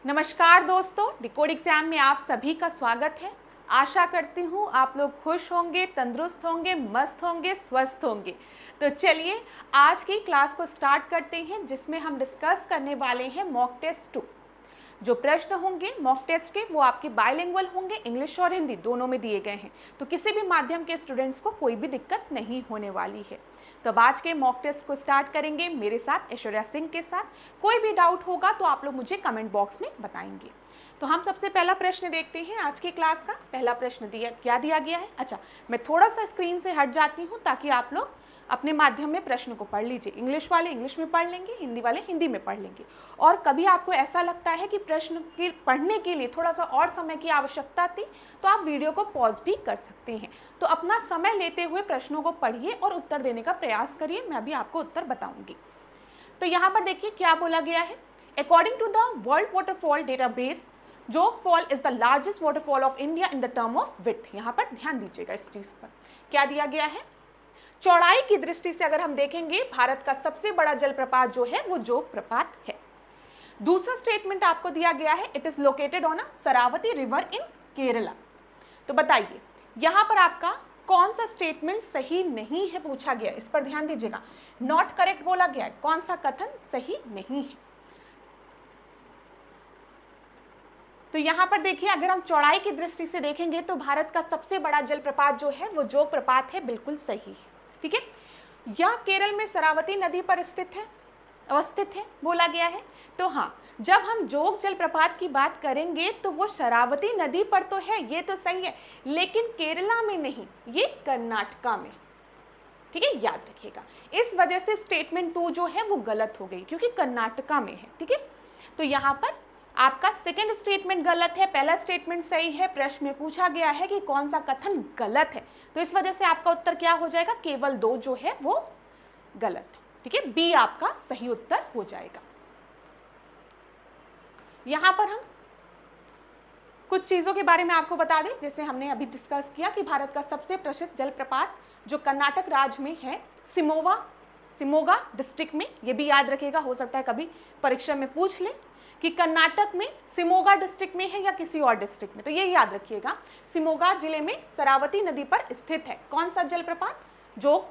नमस्कार दोस्तों, decode exam में आप सभी का स्वागत है। आशा करती हूँ आप लोग खुश होंगे, तंदुरुस्त होंगे, मस्त होंगे, स्वस्थ होंगे। तो चलिए आज की क्लास को स्टार्ट करते हैं, जिसमें हम डिस्कस करने वाले हैं मॉक टेस्ट 2। जो प्रश्न होंगे मॉक टेस्ट के वो आपके बायलिंगुअल होंगे, इंग्लिश और हिंदी दोनों में दिए गए हैं, तो किसी भी माध्यम के स्टूडेंट्स को कोई भी दिक्कत नहीं होने वाली है। तो अब आज के मॉक टेस्ट को स्टार्ट करेंगे मेरे साथ, ऐश्वर्या सिंह के साथ। कोई भी डाउट होगा तो आप लोग मुझे कमेंट बॉक्स में बताएंगे। तो हम सबसे पहला प्रश्न देखते हैं आज की क्लास का। पहला प्रश्न क्या दिया गया है। अच्छा, मैं थोड़ा सा स्क्रीन से हट जाती हूँ ताकि आप लोग अपने माध्यम में प्रश्न को पढ़ लीजिए। इंग्लिश वाले इंग्लिश में पढ़ लेंगे, हिंदी वाले हिंदी में पढ़ लेंगे। और कभी आपको ऐसा लगता है कि प्रश्न के पढ़ने के लिए थोड़ा सा और समय की आवश्यकता थी, तो आप वीडियो को पॉज भी कर सकते हैं। तो अपना समय लेते हुए प्रश्नों को पढ़िए और उत्तर देने का प्रयास करिए। मैं भी आपको उत्तर बताऊंगी। तो यहाँ पर देखिए क्या बोला गया है। According to the world waterfall database, Jog fall is the largest waterfall of India in the term of width. यहाँ पर ध्यान दीजिएगा इस चीज पर। क्या दिया गया है, चौड़ाई की दृष्टि से अगर हम देखेंगे भारत का सबसे बड़ा जलप्रपात जो है वो जोग प्रपात है। दूसरा स्टेटमेंट आपको दिया गया है, it is located on a Sharavati river in Kerala. तो बताइए यहां पर आपका कौन सा स्टेटमेंट सही नहीं है पूछा गया, इस पर ध्यान दीजिएगा। नॉट करेक्ट बोला गया है, कौन सा कथन सही नहीं है। तो यहां पर देखिए अगर हम चौड़ाई की दृष्टि से देखेंगे तो भारत का सबसे बड़ा जलप्रपात जो है वो जोग प्रपात है, बिल्कुल सही है। ठीक है, यह केरल में शरावती नदी पर अवस्थित है बोला गया है। तो हाँ, जब हम जोग जलप्रपात की बात करेंगे तो वो शरावती नदी पर तो है, ये तो सही है, लेकिन केरला में नहीं, ये कर्नाटका में। ठीक है, याद रखिएगा। इस वजह से स्टेटमेंट 2 जो है वो गलत हो गई, क्योंकि कर्नाटका में है। ठीक है, तो यहाँ पर आपका सेकंड स्टेटमेंट गलत है, पहला स्टेटमेंट सही है। प्रश्न में पूछा गया है कि कौन सा कथन गलत है, तो इस वजह से आपका उत्तर क्या हो जाएगा, केवल 2 जो है वो गलत है। ठीक है, बी आपका सही उत्तर हो जाएगा। यहां पर हम कुछ चीजों के बारे में आपको बता दें, जैसे हमने अभी डिस्कस किया कि भारत का सबसे प्रसिद्ध जलप्रपात जो कर्नाटक राज्य में है, शिमोगा डिस्ट्रिक्ट में। ये भी याद रखिएगा, हो सकता है कभी परीक्षा में पूछ ले कि कर्नाटक में शिमोगा डिस्ट्रिक्ट में है या किसी और डिस्ट्रिक्ट में, तो ये याद रखिएगा। शिमोगा जिले में शरावती नदी पर स्थित है कौन सा जलप्रपात, जोग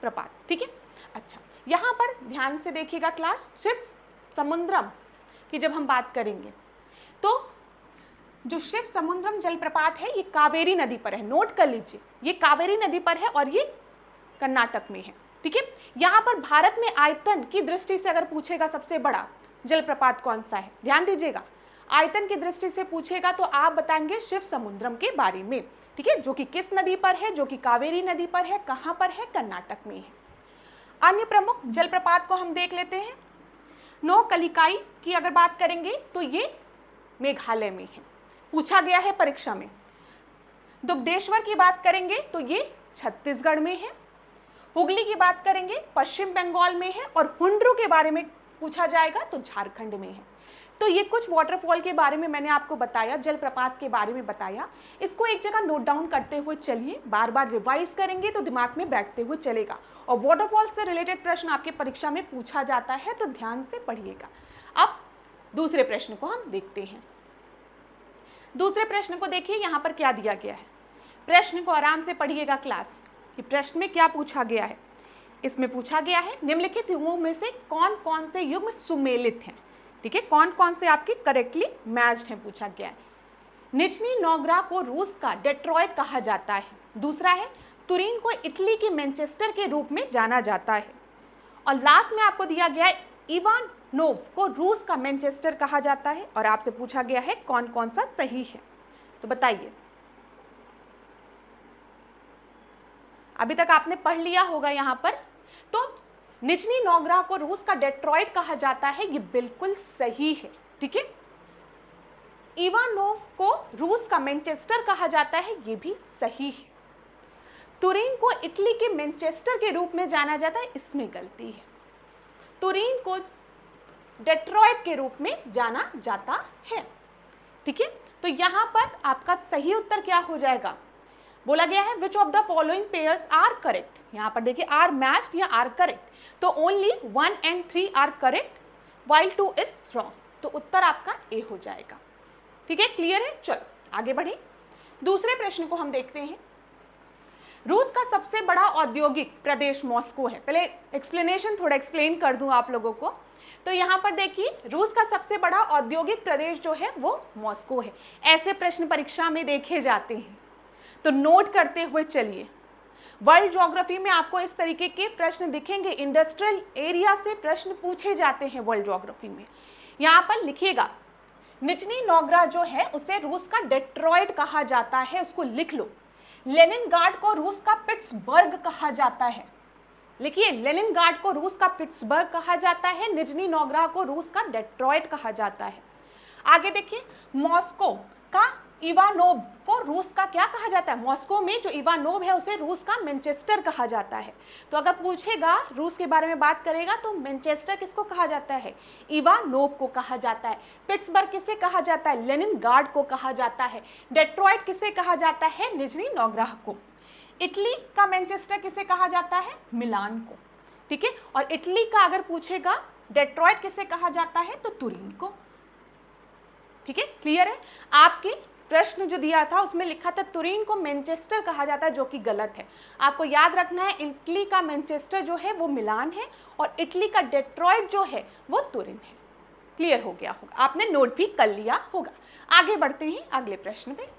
प्रपात। ठीक है, अच्छा यहाँ पर ध्यान से देखिएगा क्लास। शिव समुद्रम की जब हम बात करेंगे तो जो शिव समुद्रम जलप्रपात है ये कावेरी नदी पर है, नोट कर लीजिए, ये कावेरी नदी पर है और ये कर्नाटक में है। ठीक है, यहाँ पर भारत में आयतन की दृष्टि से अगर पूछेगा सबसे बड़ा जलप्रपात कौन सा है, ध्यान दीजिएगा, आयतन की दृष्टि से पूछेगा तो आप बताएंगे शिव समुद्रम के बारे में। ठीक है, जो कि किस नदी पर है, जो कि कावेरी नदी पर है, कहां पर है, कर्नाटक में है। अन्य प्रमुख जलप्रपात को हम देख लेते हैं। नोकलिकाई की अगर बात करेंगे तो ये मेघालय में है, पूछा गया है परीक्षा में। दुग्धेश्वर की बात करेंगे तो ये छत्तीसगढ़ में है। हुगली की बात करेंगे पश्चिम बंगाल में है, और हुंड्रू के बारे में पूछा जाएगा तो झारखंड में है। तो ये कुछ वाटरफॉल के बारे में मैंने आपको बताया, जलप्रपात के बारे में बताया। इसको एक जगह नोट डाउन करते हुए चलिए, बार बार रिवाइज करेंगे तो दिमाग में बैठते हुए चलेगा। और वाटरफॉल से रिलेटेड प्रश्न आपके परीक्षा में पूछा जाता है, तो ध्यान से पढ़िएगा। अब दूसरे प्रश्न को हम देखते हैं। दूसरे प्रश्न को देखिए, यहाँ पर क्या दिया गया है। प्रश्न को आराम से पढ़िएगा क्लास, कि प्रश्न में क्या पूछा गया है। इसमें पूछा गया है निम्नलिखित युगों में से कौन कौन से युग सुमेलित हैं। ठीक है, कौन कौन से आपके करेक्टली मैच्ड हैं पूछा गया है। निचनी नोगरा को रूस का डेट्रॉयट कहा जाता है। दूसरा है तुरीन को इटली के मैनचेस्टर के रूप में जाना जाता है। और लास्ट में आपको दिया गया है इवानोव को रूस का मैनचेस्टर कहा जाता है। और आपसे पूछा गया है कौन कौन सा सही है, तो बताइए। अभी तक आपने पढ़ लिया होगा यहाँ पर। तो निचनी नोगरा को रूस का डेट्रॉयट कहा जाता है, ये बिल्कुल सही है। ठीक है, इवानोव को रूस का मैनचेस्टर कहा जाता है, ये भी सही है। तुरीन को इटली के मैनचेस्टर के रूप में जाना जाता है, इसमें गलती है। तुरीन को डेट्रॉयट के रूप में जाना जाता है। ठीक है, तो यहां पर आपका सही उत्तर क्या हो जाएगा, बोला गया है which of the following pairs are correct. यहाँ पर देखिए आर मैच्ड या आर करेक्ट, तो only 1 and 3 are correct while 2 is wrong। तो उत्तर आपका ए हो जाएगा। ठीक है, क्लियर है? चलो आगे बढ़े। दूसरे प्रश्न को हम देखते हैं। रूस का सबसे बड़ा औद्योगिक प्रदेश मॉस्को है। पहले एक्सप्लेनेशन थोड़ा एक्सप्लेन कर दूं आप लोगों को। तो यहाँ पर देखिए, रूस का सबसे बड़ा औद्योगिक प्रदेश जो है वो मॉस्को है। ऐसे प्रश्न परीक्षा में देखे जाते हैं, तो नोट करते हुए चलिए। वर्ल्ड ज्योग्राफी में आपको इस तरीके के प्रश्न दिखेंगे, इंडस्ट्रियल एरिया से प्रश्न पूछे जाते हैं वर्ल्ड ज्योग्राफी में। यहाँ पर लिखिएगा, निजनी नोगराड जो है उसे रूस का डेट्रॉइट कहा जाता है, उसको लिख लो। लेनिनग्राड को रूस का पिट्सबर्ग कहा जाता है, लिखिए, लेनिनग्राड को रूस का पिट्सबर्ग कहा जाता है, निजनी नोगराड को रूस का डेट्रॉइट कहा जाता है। आगे देखिए, मॉस्को का इवानोव को रूस का क्या कहा जाता है? मॉस्को में जो इवानोव है उसे रूस का मैनचेस्टर कहा जाता है। तो अगर पूछेगा रूस के बारे में बात करेगा तो मैनचेस्टर किसको कहा जाता है? इवानोव को कहा जाता है। पिट्सबर्ग किसे कहा जाता है? लेनिनग्राड को कहा जाता है। डेट्रॉइट किसे कहा जाता है? निजनी नोगराड को। इटली का मैनचेस्टर किसे कहा जाता है? मिलान को। ठीक है, और इटली का अगर पूछेगा डेट्रॉइट किसे कहा जाता है? तो तुरीन को। ठीक है, क्लियर है? आपके प्रश्न जो दिया था उसमें लिखा था तुरीन को मैनचेस्टर कहा जाता है, जो कि गलत है। आपको याद रखना है, इटली का मैनचेस्टर जो है वो मिलान है और इटली का डेट्रॉइट जो है वो तुरीन है। क्लियर हो गया होगा, आपने नोट भी कर लिया होगा। आगे बढ़ते हैं अगले प्रश्न पे।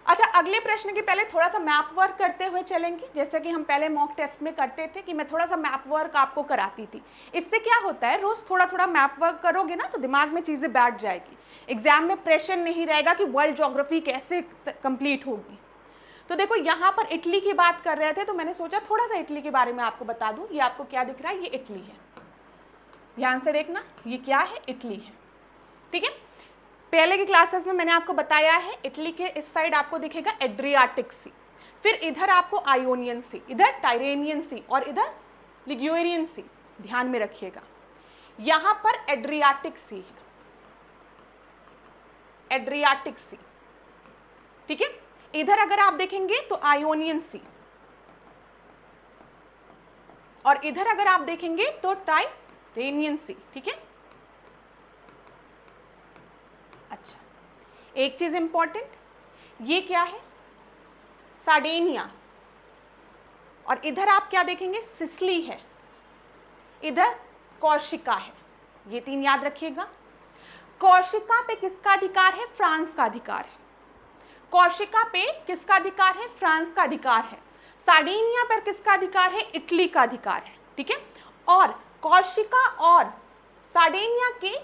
अच्छा, अगले प्रश्न के पहले थोड़ा सा मैप वर्क करते हुए चलेंगे, जैसे कि हम पहले मॉक टेस्ट में करते थे कि मैं थोड़ा सा मैप वर्क आपको कराती थी। इससे क्या होता है, रोज थोड़ा थोड़ा मैप वर्क करोगे ना तो दिमाग में चीज़ें बैठ जाएगी। एग्जाम में प्रेशर नहीं रहेगा कि वर्ल्ड ज्योग्राफी कैसे कंप्लीट होगी। तो देखो, यहाँ पर इटली की बात कर रहे थे तो मैंने सोचा थोड़ा सा इटली के बारे में आपको बता दूँ। ये आपको क्या दिख रहा है? ये इटली है, ध्यान से देखना, ये क्या है? इटली है। ठीक है, पहले की क्लासेस में मैंने आपको बताया है, इटली के इस साइड आपको दिखेगा एड्रियाटिक सी, फिर इधर आपको आयोनियन सी, इधर टाइरेनियन सी और इधर लिग्यूरियन सी। ध्यान में रखिएगा, यहां पर एड्रियाटिक सी है, एड्रियाटिक सी। ठीक है, इधर अगर आप देखेंगे तो आयोनियन सी, और इधर अगर आप देखेंगे तो टाइरेनियन सी। ठीक है, अच्छा, एक चीज इंपॉर्टेंट, ये क्या है? सार्डिनिया। और इधर आप क्या देखेंगे? सिसिली है, इधर कॉर्सिका है। ये तीन याद रखिएगा। कॉर्सिका पे किसका अधिकार है? फ्रांस का अधिकार है। कॉर्सिका पे किसका अधिकार है? फ्रांस का अधिकार है। सार्डिनिया पर किसका अधिकार है? इटली का अधिकार है। ठीक है, और कॉर्सिका और सार्डिनिया के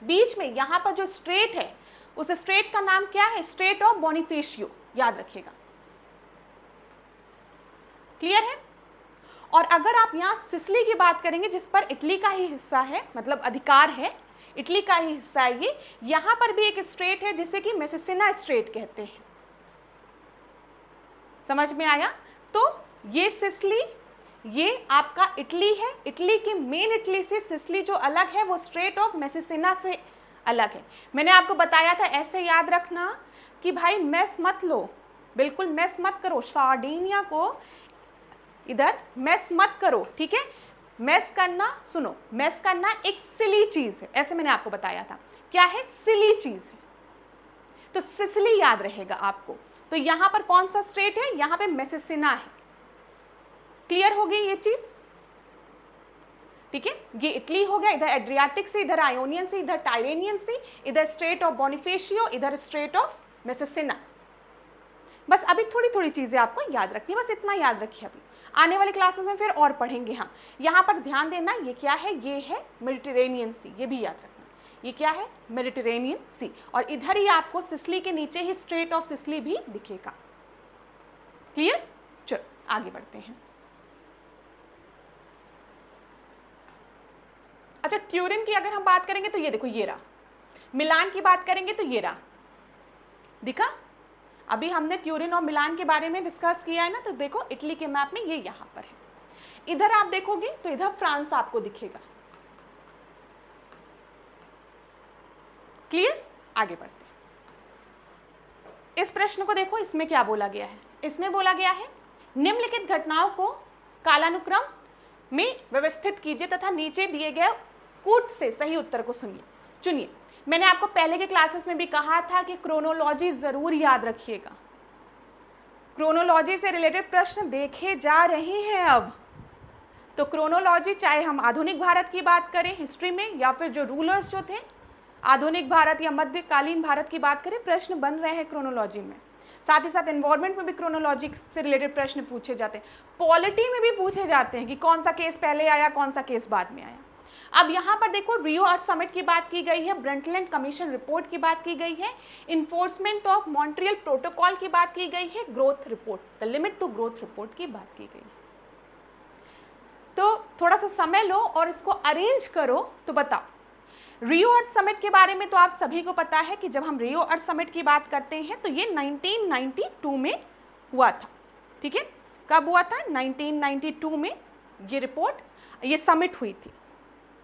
बीच में यहां पर जो स्ट्रेट है, उस स्ट्रेट का नाम क्या है? स्ट्रेट ऑफ बोनिफेशियो, याद रखिएगा। क्लियर है? और अगर आप यहां सिसिली की बात करेंगे, जिस पर इटली का ही हिस्सा है, मतलब अधिकार है, इटली का ही हिस्सा है ये, यहां पर भी एक स्ट्रेट है जिसे कि मेसिसिना स्ट्रेट कहते हैं। समझ में आया? तो ये सिसिली, ये आपका इटली है। इटली के मेन इटली से सिसिली जो अलग है वो स्ट्रेट ऑफ मेसिसिना से अलग है। मैंने आपको बताया था, ऐसे याद रखना कि भाई मेस मत लो, बिल्कुल मेस मत करो। सार्डिनिया को इधर मेस मत करो। ठीक है, मेस करना, सुनो, मेस करना एक सिली चीज है, ऐसे मैंने आपको बताया था। क्या है? सिली चीज है। तो सिसिली याद रहेगा आपको। तो यहां पर कौन सा स्ट्रेट है? यहां पे मेसिसिना है। क्लियर हो गई ये चीज? ठीक है, ये इटली हो गया, इधर एड्रियाटिक से, इधर आयोनियन से, इधर टाइरेनियन से, इधर स्ट्रेट ऑफ बोनिफेशियो, इधर स्ट्रेट ऑफ मेसिसिना। बस अभी थोड़ी थोड़ी चीजें आपको याद रखनी, बस इतना याद रखिए। अभी आने वाली क्लासेस में फिर और पढ़ेंगे। हाँ, यहाँ पर ध्यान देना, ये क्या है? ये है मेडिटेरेनियन सी, ये भी याद रखना। ये क्या है? मेडिटेरेनियन सी। और इधर ही आपको सिसिली के नीचे ही स्ट्रेट ऑफ सिसिली भी दिखेगा। क्लियर? चलो आगे बढ़ते हैं। अच्छा, ट्यूरिन की अगर हम बात करेंगे तो ये देखो, ये रहा। मिलान की बात करेंगे तो ये रहा, दिखा? अभी हमने ट्यूरिन और मिलान के बारे में डिस्कस किया है ना, तो देखो इटली के मैप में ये यहाँ पर है। इधर आप देखोगे तो इधर फ्रांस आपको दिखेगा। क्लियर? आगे बढ़ते हैं। इस प्रश्न को देखो, इसमें क्या बोला गया है? इसमें बोला गया है, निम्नलिखित घटनाओं को कालानुक्रम में व्यवस्थित कीजिए तथा नीचे दिए गए कूट से सही उत्तर को सुनिए। चुनिए, मैंने आपको पहले के क्लासेस में भी कहा था कि क्रोनोलॉजी जरूर याद रखिएगा। क्रोनोलॉजी से रिलेटेड प्रश्न देखे जा रहे हैं अब। तो क्रोनोलॉजी, चाहे हम आधुनिक भारत की बात करें हिस्ट्री में, या फिर जो रूलर्स जो थे आधुनिक भारत या मध्यकालीन भारत की बात करें, प्रश्न बन रहे हैं क्रोनोलॉजी में। साथ ही साथ एनवायरमेंट में भी क्रोनोलॉजी से रिलेटेड प्रश्न पूछे जाते हैं। पॉलिटी में भी पूछे जाते हैं कि कौन सा केस पहले आया, कौन सा केस बाद में आया। अब यहाँ पर देखो, रियो अर्थ समिट की बात की गई है, ब्रंटलैंड कमीशन रिपोर्ट की बात की गई है, इन्फोर्समेंट ऑफ मॉन्ट्रियल प्रोटोकॉल की बात की गई है, growth report, the limit to growth report की बात की गई है। तो थोड़ा सा समय लो और इसको अरेंज करो। तो बताओ, रियो अर्थ समिट के बारे में तो आप सभी को पता है कि जब हम रियो अर्थ समिट की बात करते हैं तो ये 1992 में हुआ था। ठीक है, कब हुआ था? 1992 में ये रिपोर्ट, ये समिट हुई थी।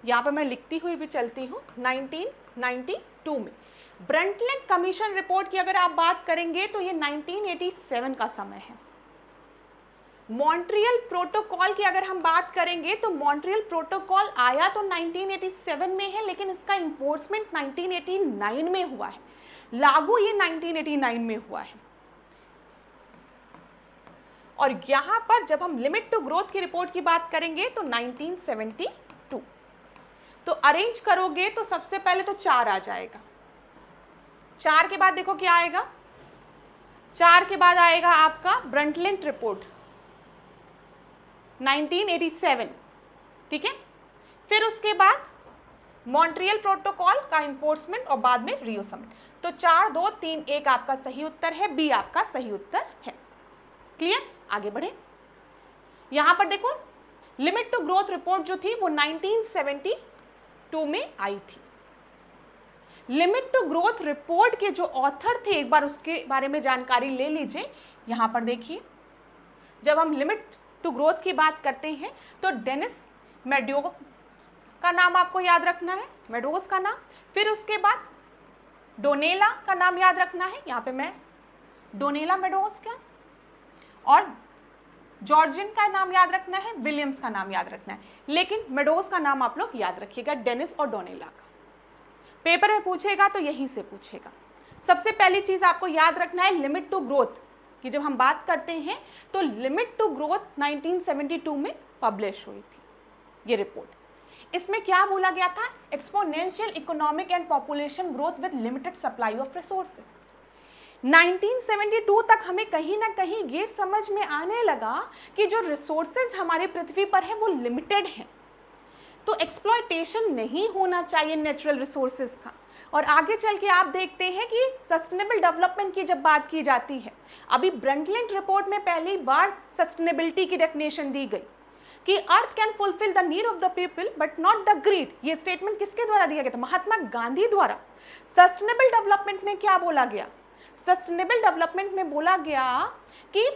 यहाँ पर मैं लिखती हुई भी चलती हूँ, 1992 में। ब्रंटलैंड कमीशन रिपोर्ट की अगर आप बात करेंगे तो ये 1987 का समय है। मॉन्ट्रियल प्रोटोकॉल की अगर हम बात करेंगे तो मॉन्ट्रियल प्रोटोकॉल आया तो 1987 में है, लेकिन इसका इन्फोर्समेंट 1989 में हुआ है, लागू ये 1989 में हुआ है। और यहां पर जब हम लिमिट टू ग्रोथ की रिपोर्ट की बात करेंगे तो 1972। तो अरेंज करोगे तो सबसे पहले तो 4 आ जाएगा। 4 के बाद देखो क्या आएगा, 4 के बाद आएगा आपका ब्रंटलैंड रिपोर्ट 1987। ठीक है, फिर उसके बाद मॉन्ट्रियल प्रोटोकॉल का इन्फोर्समेंट और बाद में रियो समिट। तो 4, 2, 3, 1 आपका सही उत्तर है, बी आपका सही उत्तर है। क्लियर? आगे बढ़े। यहां पर देखो, लिमिट टू ग्रोथ रिपोर्ट जो थी वो 1972 में आई थी। लिमिट टू ग्रोथ रिपोर्ट के जो ऑथर थे, एक बार उसके बारे में जानकारी ले लीजिए। यहां पर देखिए, जब हम लिमिट टू ग्रोथ की बात करते हैं तो डेनिस मेडोज का नाम आपको याद रखना है, मेडोज का नाम। फिर उसके बाद डोनेला का नाम याद रखना है, यहाँ पे मैं डोनेला मेडोज का, और जॉर्जिन का नाम याद रखना है, विलियम्स का नाम याद रखना है। लेकिन मेडोज का नाम आप लोग याद रखिएगा, डेनिस और डोनेला का। पेपर में पूछेगा तो यहीं से पूछेगा। सबसे पहली चीज आपको याद रखना है, लिमिट टू ग्रोथ कि जब हम बात करते हैं तो लिमिट टू ग्रोथ 1972 में पब्लिश हुई थी ये रिपोर्ट। इसमें क्या बोला गया था? Exponential economic and population growth with limited supply of resources. 1972 तक हमें कहीं ना कहीं ये समझ में आने लगा कि जो रिसोर्सेज हमारे पृथ्वी पर है वो लिमिटेड हैं, तो एक्सप्लॉयटेशन नहीं होना चाहिए नेचुरल रिसोर्सेज का। और आगे चल के आप देखते हैं कि सस्टेनेबल डेवलपमेंट की जब बात की जाती है, अभी ब्रंटलैंड रिपोर्ट में पहली बार सस्टेनेबिलिटी की डेफिनेशन दी गई कि earth can fulfil the need of the people but not the greed. ये स्टेटमेंट किसके द्वारा दिया गया था? महात्मा गांधी द्वारा। सस्टेनेबल डेवलपमेंट में क्या बोला गया? सस्टेनेबल डेवलपमेंट में बोला गया कि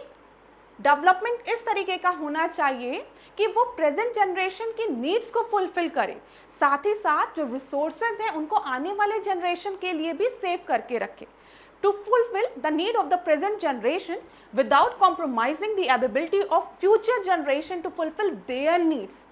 डेवलपमेंट इस तरीके का होना चाहिए कि वो प्रेजेंट जनरेशन की नीड्स को फुलफिल करे, साथ ही साथ जो रिसोर्सेज हैं उनको आने वाले जनरेशन के लिए भी सेव करके रखे, to fulfil the need of the present generation without compromising the ability of future generation to fulfil their needs.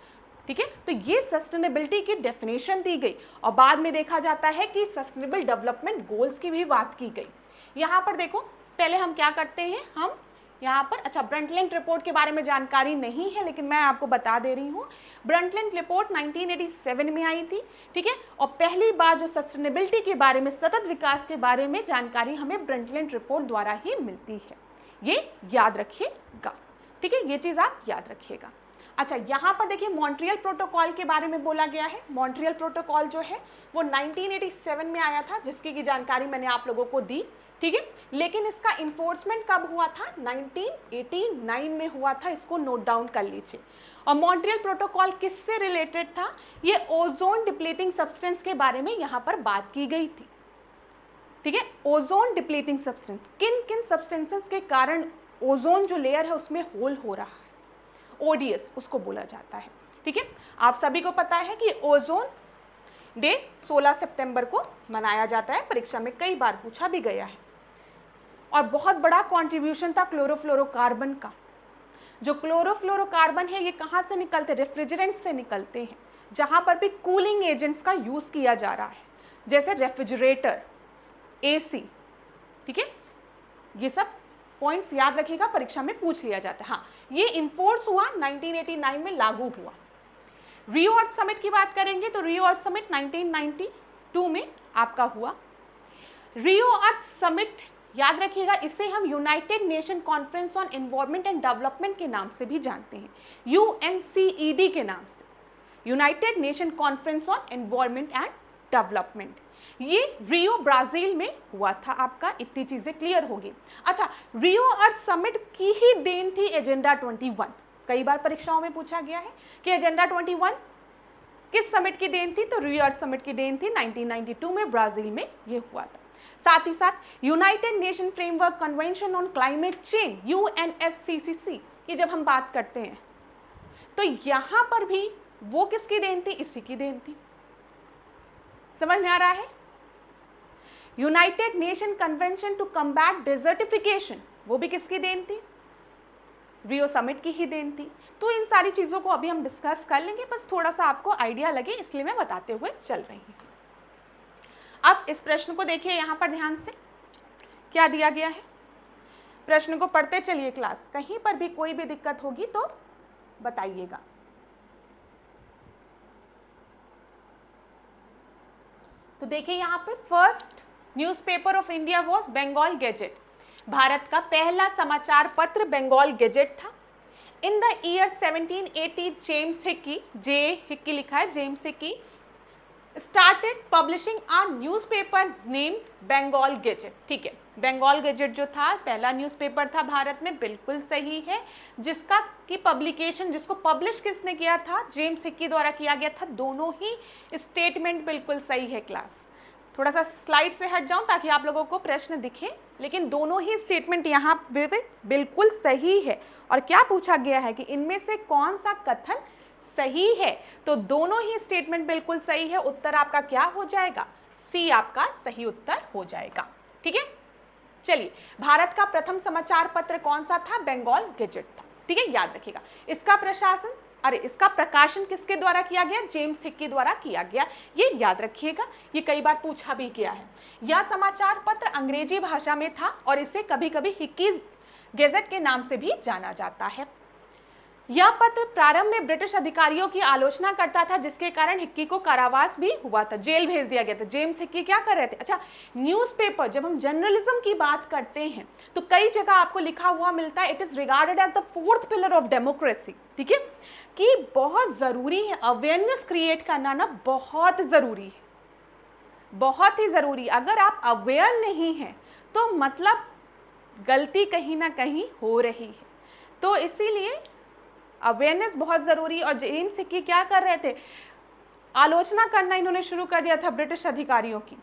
ठीक है, तो ये सस्टेनेबिलिटी की डेफिनेशन दी गई। और बाद में देखा जाता है कि सस्टेनेबल डेवलपमेंट गोल्स की भी बात की गई। यहाँ पर देखो, पहले हम क्या करते हैं, हम यहाँ पर, अच्छा, ब्रंटलैंड रिपोर्ट के बारे में जानकारी नहीं है लेकिन मैं आपको बता दे रही हूँ। ब्रंटलैंड रिपोर्ट 1987 में आई थी। ठीक है, और पहली बार जो सस्टेनेबिलिटी के बारे में, सतत विकास के बारे में जानकारी हमें ब्रंटलैंड रिपोर्ट द्वारा ही मिलती है, ये याद रखिएगा। ठीक है, ये चीज आप याद रखिएगा। अच्छा, यहाँ पर देखिए, मॉन्ट्रियल प्रोटोकॉल के बारे में बोला गया है। मॉन्ट्रियल प्रोटोकॉल जो है वो 1987 में आया था, जिसकी की जानकारी मैंने आप लोगों को दी। ठीक है, लेकिन इसका इन्फोर्समेंट कब हुआ था? 1989 में हुआ था, इसको नोट डाउन कर लीजिए। और मॉन्ट्रियल प्रोटोकॉल किससे रिलेटेड था? ये ओजोन डिप्लीटिंग सब्सटेंस के बारे में यहाँ पर बात की गई थी। ठीक है, ओजोन डिप्लीटिंग सब्सटेंस, किन किन सब्सटेंसेस के कारण ओजोन जो लेयर है उसमें होल हो रहा है, ओडीएस उसको बोला जाता है। ठीक है, आप सभी को पता है कि ओजोन डे 16 सितंबर को मनाया जाता है, परीक्षा में कई बार पूछा भी गया है। और बहुत बड़ा कंट्रीब्यूशन था क्लोरोफ्लोरोकार्बन का। जो क्लोरोफ्लोरोकार्बन है ये कहाँ से निकलते? रेफ्रिजरेंट से निकलते हैं, जहाँ पर भी कूलिंग एजेंट्स का यूज़ किया जा रहा है। जैसे रेफ्रिजरेटर, एसी, ठीक है, ये सब पॉइंट्स याद रखिएगा, परीक्षा में पूछ लिया जाता है। हाँ, ये इन्फोर्स हुआ 1989 में, लागू हुआ। रियो अर्थ समिट की बात करेंगे तो रियो अर्थ समिट 1992 में आपका हुआ। रियो अर्थ समिट याद रखिएगा, इसे हम United nation conference on environment and development के नाम से भी जानते हैं, यूएनसीईडी के नाम से, United nation conference on environment and development. ये रियो ब्राजील में हुआ था आपका, इतनी चीजें क्लियर होगी। अच्छा, रियो अर्थ समिट की ही देन थी एजेंडा 21। कई बार परीक्षाओं में पूछा गया है कि एजेंडा 21 किस समिट की देन थी, तो रियो अर्थ समिट की देन थी, 1992 में ब्राजील में ये हुआ था। साथ ही साथ United nation framework convention on climate change, UNFCCC की जब हम बात करते हैं तो यहां पर भी वो किसकी देन थी, इसी की देन थी। समझ में आ रहा है? United Nation Convention to Combat Desertification, वो भी किसकी देन थी, रियो समिट की ही देन थी। तो इन सारी चीजों को अभी हम डिस्कस कर लेंगे, बस थोड़ा सा आपको आइडिया लगे इसलिए मैं बताते हुए चल रही हूँ। अब इस प्रश्न को देखिए यहां पर ध्यान से, क्या दिया गया है, प्रश्न को पढ़ते चलिए क्लास, कहीं पर भी कोई भी दिक्कत होगी तो बताइएगा। तो देखिए यहां पे first newspaper of India was Bengal Gazette, भारत का पहला समाचार पत्र बंगाल गैजेट था। In the year 1780 James Hicky, J Hicky लिखा है, James Hicky started publishing a newspaper named Bengal Gazette. ठीक है, बंगाल गैजेट जो था पहला न्यूज़पेपर था भारत में, बिल्कुल सही है, जिसका की पब्लिकेशन, जिसको पब्लिश किसने किया था, जेम्स हिक्की द्वारा किया गया था। दोनों ही स्टेटमेंट बिल्कुल सही है क्लास। थोड़ा सा स्लाइड से हट जाऊं ताकि आप लोगों को प्रश्न दिखे, लेकिन दोनों ही स्टेटमेंट यहाँ बिल्कुल सही है। और क्या पूछा गया है कि इनमें से कौन सा कथन सही है, तो दोनों ही स्टेटमेंट बिल्कुल सही है। उत्तर आपका क्या हो जाएगा, सी आपका सही उत्तर हो जाएगा। ठीक है, चलिए, भारत का प्रथम समाचार पत्र कौन सा था, बंगाल गैजेट था। ठीक है, याद रखिएगा। इसका प्रकाशन किसके द्वारा किया गया, जेम्स हिक्की द्वारा किया गया, ये याद रखिएगा, ये कई बार पूछा भी गया है। यह समाचार पत्र अंग्रेजी भाषा में था और इसे कभी कभी हिक्कीज गैजेट के नाम से भी जाना जाता है। यह पत्र प्रारंभ में ब्रिटिश अधिकारियों की आलोचना करता था, जिसके कारण हिक्की को कारावास भी हुआ था, जेल भेज दिया गया था। जेम्स हिक्की क्या कर रहे थे, अच्छा, न्यूज़पेपर, जब हम जर्नलिज्म की बात करते हैं तो कई जगह आपको लिखा हुआ मिलता है, it is regarded as the fourth pillar of democracy. ठीक है, कि बहुत जरूरी है, अवेयरनेस क्रिएट करना ना बहुत जरूरी है, बहुत ही जरूरी। अगर आप अवेयर नहीं हैं तो मतलब गलती कहीं ना कहीं हो रही है, तो इसीलिए अवेयरनेस बहुत जरूरी। और जेम्स हिक्की क्या कर रहे थे, आलोचना करना इन्होंने शुरू कर दिया था ब्रिटिश अधिकारियों की।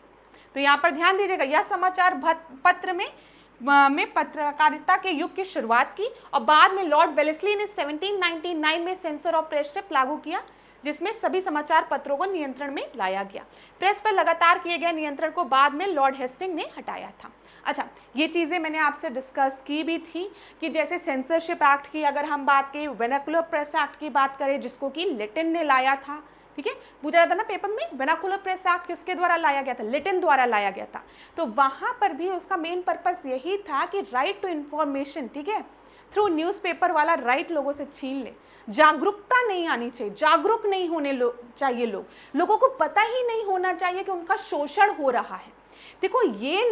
तो यहाँ पर ध्यान दीजिएगा, यह समाचार पत्र में पत्रकारिता के युग की शुरुआत की और बाद में लॉर्ड वेलेस्ली ने 1799 में सेंसर ऑफ प्रेसशिप लागू किया, जिसमें सभी समाचार पत्रों को नियंत्रण में लाया गया। प्रेस पर लगातार किए गए नियंत्रण को बाद में लॉर्ड हेस्टिंग ने हटाया था। अच्छा, ये चीज़ें मैंने आपसे डिस्कस की भी थी कि जैसे सेंसरशिप एक्ट की अगर हम बात करें, वर्नाकुलर प्रेस एक्ट की बात करें जिसको कि लिटिन ने लाया था। ठीक है, पूछा जाता ना पेपर में, वर्नाकुलर प्रेस एक्ट किसके द्वारा लाया गया था, लिटिन द्वारा लाया गया था। तो वहाँ पर भी उसका मेन पर्पस यही था कि राइट टू इन्फॉर्मेशन, ठीक है, थ्रू न्यूज़पेपर वाला राइट लोगों से छीन ले। जागरूकता नहीं आनी चाहिए, जागरूक नहीं होने चाहिए लोगों को पता ही नहीं होना चाहिए कि उनका शोषण हो रहा है। देखो ये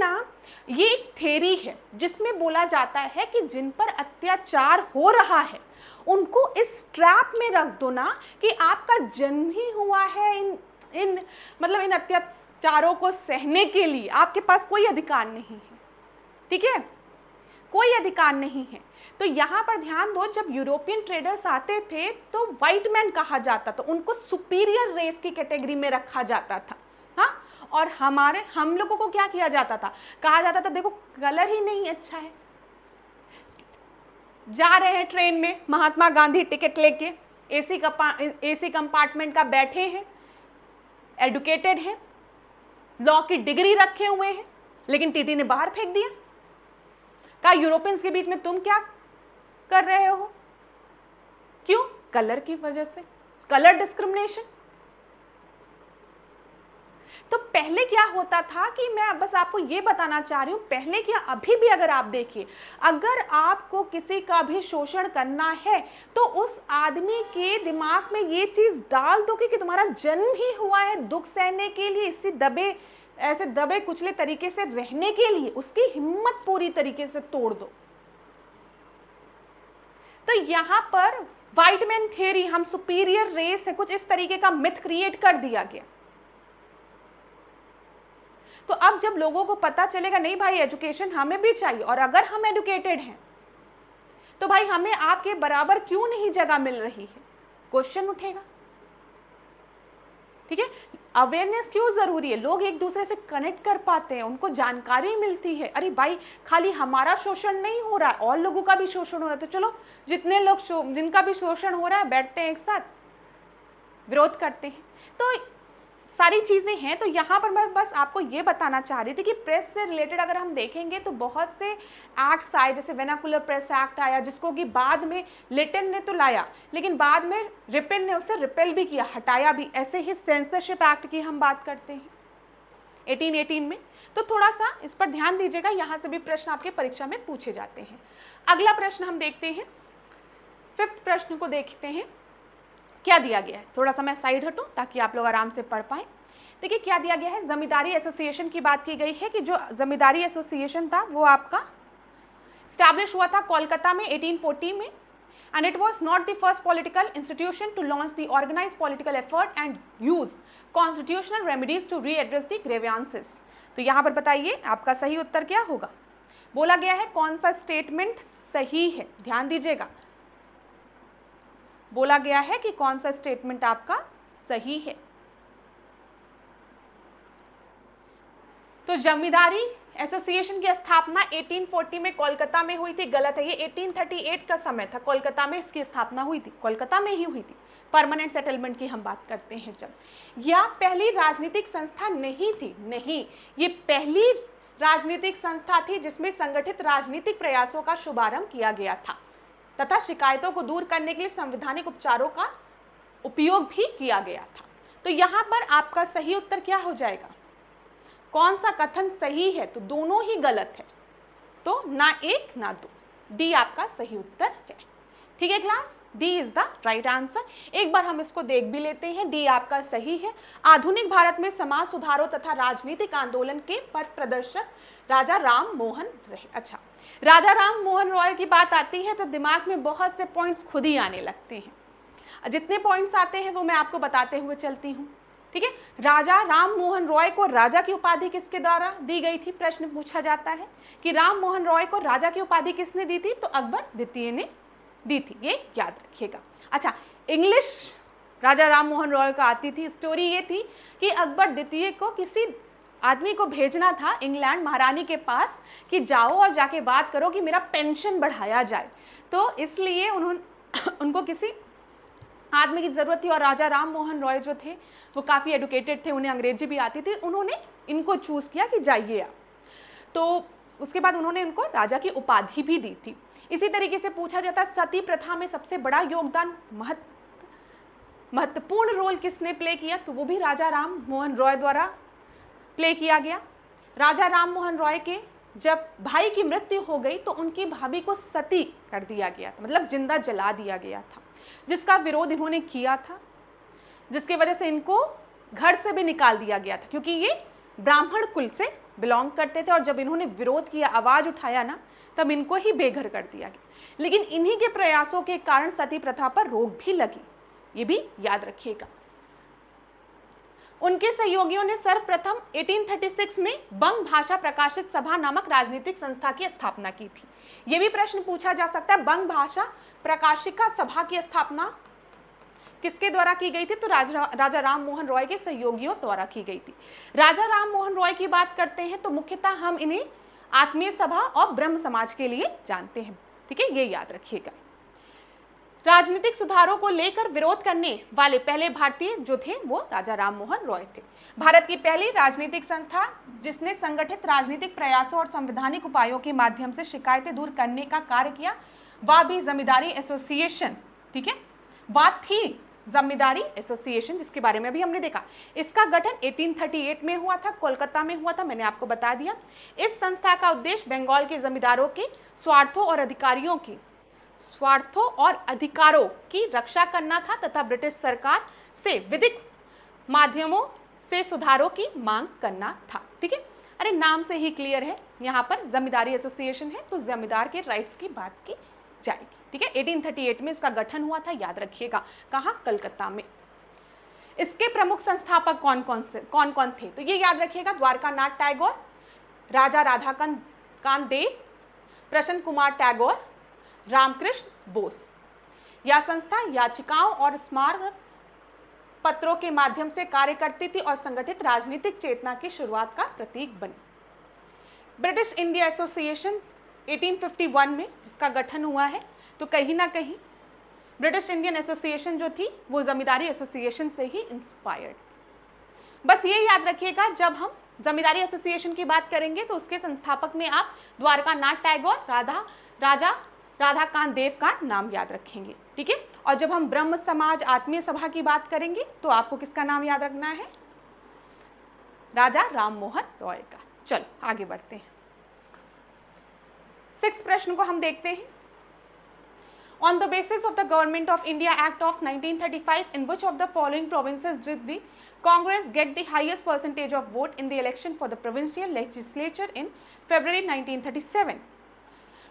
एक थ्योरी है जिसमें बोला जाता है कि जिन पर अत्याचार हो रहा है उनको इस ट्रैप में रख दो ना कि आपका जन्म ही हुआ है इन अत्याचारों को सहने के लिए, आपके पास कोई अधिकार नहीं है। ठीक है, कोई अधिकार नहीं है। तो यहाँ पर ध्यान दो, जब यूरोपियन ट्रेडर्स आते थे तो व्हाइट मैन कहा जाता था, उनको सुपीरियर रेस की कैटेगरी में रखा जाता था। हाँ, और हम लोगों को क्या किया जाता था, कहा जाता था देखो कलर ही नहीं अच्छा है। जा रहे हैं ट्रेन में, महात्मा गांधी टिकट लेके एसी कंपार्टमेंट का बैठे हैं, एडुकेटेड हैं, लॉ की डिग्री रखे हुए हैं, लेकिन टीटी ने बाहर फेंक दिया। कहा यूरोपियंस के बीच में तुम क्या कर रहे हो, क्यों, कलर की वजह से, कलर डिस्क्रिमिनेशन। तो पहले क्या होता था कि मैं बस आपको ये बताना चाह रही हूँ, पहले क्या अभी भी अगर आप देखिए, अगर आपको किसी का भी शोषण करना है तो उस आदमी के दिमाग में ये चीज डाल दो कि तुम्हारा जन्म ही हुआ है दुख सहने के लिए, इसी ऐसे दबे कुचले तरीके से रहने के लिए, उसकी हिम्मत पूरी तरीके से तोड़ दो। तो यहां पर व्हाइट मैन थियरी, हम सुपीरियर रेस है, कुछ इस तरीके का मिथ क्रिएट कर दिया गया। तो अब जब लोगों को पता चलेगा नहीं भाई एजुकेशन हमें भी चाहिए, और अगर हम एजुकेटेड हैं तो भाई हमें आपके बराबर क्यों नहीं जगह मिल रही है, क्वेश्चन उठेगा। ठीक है, अवेयरनेस क्यों जरूरी है, लोग एक दूसरे से कनेक्ट कर पाते हैं, उनको जानकारी मिलती है, अरे भाई खाली हमारा शोषण नहीं हो रहा है, और लोगों का भी शोषण हो रहा है, तो चलो जितने लोग जिनका भी शोषण हो रहा है बैठते हैं एक साथ, विरोध करते हैं। तो सारी चीजें हैं। तो यहाँ पर मैं बस आपको ये बताना चाह रही थी कि प्रेस से रिलेटेड अगर हम देखेंगे तो बहुत से एक्ट्स आए, जैसे वेनाकुलर प्रेस एक्ट आया, जिसको कि बाद में लिटन ने तो लाया, लेकिन बाद में रिपन ने उसे रिपेल भी किया, हटाया भी। ऐसे ही सेंसरशिप एक्ट की हम बात करते हैं 1818 में। तो थोड़ा सा इस पर ध्यान दीजिएगा, यहाँ से भी प्रश्न आपके परीक्षा में पूछे जाते हैं। अगला प्रश्न हम देखते हैं, 5th प्रश्न को देखते हैं। क्या दिया गया है, थोड़ा सा मैं साइड हटूं ताकि आप लोग आराम से पढ़ पाएं। देखिए क्या दिया गया है, जमींदारी एसोसिएशन की बात की गई है कि जो जमींदारी एसोसिएशन था वो आपका स्टैब्लिश हुआ था कोलकाता में 1840 में, and it was not the first political institution to launch the organised political effort and use constitutional remedies to readdress the grievances. तो यहाँ पर बताइए आपका सही उत्तर क्या होगा। बोला गया है कौन सा स्टेटमेंट सही है, ध्यान दीजिएगा। बोला गया है कि कौन सा स्टेटमेंट आपका सही है। तो जमींदारी एसोसिएशन की स्थापना 1840 में कोलकाता में हुई थी, गलत है, ये 1838 का समय था, कोलकाता में इसकी स्थापना हुई थी, कोलकाता में ही हुई थी। परमानेंट सेटलमेंट की हम बात करते हैं जब। यह पहली राजनीतिक संस्था नहीं थी, नहीं, ये पहली राजनीतिक संस्था थी जिसमें संगठित राजनीतिक प्रयासों का शुभारंभ किया गया था तथा शिकायतों को दूर करने के लिए संवैधानिक उपचारों का उपयोग भी किया गया था। तो यहाँ पर आपका सही उत्तर क्या हो जाएगा, कौन सा कथन सही है, तो दोनों ही गलत है, तो ना एक ना दो, डी आपका सही उत्तर है। ठीक है class, D is the right answer. एक बार हम इसको देख भी लेते हैं, डी आपका सही है। आधुनिक भारत में समाज सुधारों तथा राजनीतिक आंदोलन के पथ प्रदर्शक राजा राम मोहन रहे। अच्छा, राजा राम मोहन रॉय की बात आती है तो दिमाग में बहुत से पॉइंट्स खुद ही आने लगते हैं। जितने पॉइंट्स आते हैं वो मैं आपको बताते हुए चलती हूँ। ठीक है, राजा राम मोहन रॉय को राजा की उपाधि किसके द्वारा दी गई थी, प्रश्न पूछा जाता है कि राम मोहन रॉय को राजा की उपाधि किसने दी थी, तो अकबर द्वितीय ने दी थी, ये याद रखिएगा। अच्छा, इंग्लिश राजा राम मोहन रॉय को आती थी। स्टोरी ये थी कि अकबर द्वितीय को किसी आदमी को भेजना था इंग्लैंड महारानी के पास कि जाओ और जाके बात करो कि मेरा पेंशन बढ़ाया जाए, तो इसलिए उनको किसी आदमी की ज़रूरत थी, और राजा राम मोहन रॉय जो थे वो काफ़ी एडुकेटेड थे, उन्हें अंग्रेजी भी आती थी, उन्होंने इनको चूज़ किया कि जाइए आप। तो उसके बाद उन्होंने इनको राजा की उपाधि भी दी थी। इसी तरीके से पूछा जाता है सती प्रथा में सबसे बड़ा योगदान, महत्वपूर्ण रोल किसने प्ले किया, तो वो भी राजा राम मोहन रॉय द्वारा प्ले किया गया। राजा राम मोहन रॉय के जब भाई की मृत्यु हो गई तो उनकी भाभी को सती कर दिया गया था, मतलब जिंदा जला दिया गया था, जिसका विरोध इन्होंने किया था, जिसकी वजह से इनको घर से भी निकाल दिया गया था, क्योंकि ये ब्राह्मण कुल से बिलोंग करते थे, और जब इन्होंने विरोध किया, आवाज उठाया ना, तब इनको ही बेघर कर दिया गया। लेकिन इन्हीं के प्रयासों के कारण सती प्रथा पर रोक भी लगी, ये भी याद रखिएगा। उनके सहयोगियों ने सर्वप्रथम 1836 में बंग भाषा प्रकाशित सभा नामक राजनीतिक संस्था की स्थापना की थी। यह भी प्रश्न पूछा जा सकता है, बंग भाषा प्रकाशिका सभा की स्थापना किसके द्वारा की गई थी, तो राजा राम मोहन रॉय के सहयोगियों द्वारा की गई थी। राजा राम मोहन रॉय की बात करते हैं तो मुख्यतः हम इन्हें आत्मीय सभा और ब्रह्म समाज के लिए जानते हैं। ठीक है, ये याद रखिएगा। राजनीतिक सुधारों को लेकर विरोध करने वाले पहले भारतीय जो थे वो राजा राम मोहन रॉय थे। भारत की पहली राजनीतिक संस्था जिसने संगठित राजनीतिक प्रयासों और संवैधानिक उपायों के माध्यम से शिकायतें दूर करने का कार्य किया, वह भी जमींदारी एसोसिएशन, ठीक है, वह थी जमींदारी एसोसिएशन, जिसके बारे में भी हमने देखा। इसका गठन 1838 में हुआ था, कोलकाता में हुआ था, मैंने आपको बता दिया। इस संस्था का उद्देश्य बंगाल के जमींदारों के स्वार्थों और अधिकारों की रक्षा करना था तथा ब्रिटिश सरकार से विधिक माध्यमों से सुधारों की मांग करना था। ठीक है, अरे नाम से ही क्लियर है, यहाँ पर जमींदारी एसोसिएशन है तो जमींदार के राइट्स की बात की जाएगी। ठीक है, 1838 में इसका गठन हुआ था, याद रखिएगा, कहाँ, कलकत्ता में। इसके प्रमुख संस्थापक कौन कौन थे, तो ये याद रखिएगा, द्वारकानाथ टैगोर, राजा राधाकांत देव, प्रसन्न कुमार टैगोर, रामकृष्ण बोस। यह संस्था याचिकाओं और स्मारक पत्रों के माध्यम से कार्य करती थी और संगठित राजनीतिक चेतना की शुरुआत का प्रतीक बनी। ब्रिटिश इंडिया एसोसिएशन 1851 में जिसका गठन हुआ है, तो कहीं ना कहीं ब्रिटिश इंडियन एसोसिएशन जो थी वो जमींदारी एसोसिएशन से ही इंस्पायर्ड। बस ये याद रखिएगा, जब हम जमींदारी एसोसिएशन की बात करेंगे तो उसके संस्थापक में आप द्वारकानाथ टैगोर, राजा राधाकांत देव का नाम याद रखेंगे। ठीक है, और जब हम ब्रह्म समाज आत्मीय सभा की बात करेंगे तो आपको किसका नाम याद रखना है, राजा राम मोहन रॉय का। चलो आगे बढ़ते हैं। 6 प्रश्न को हम देखते हैं। On the basis of the Government of India Act of 1935, in which of the following provinces did the Congress get the highest percentage of vote in the election for the provincial legislature in February 1937?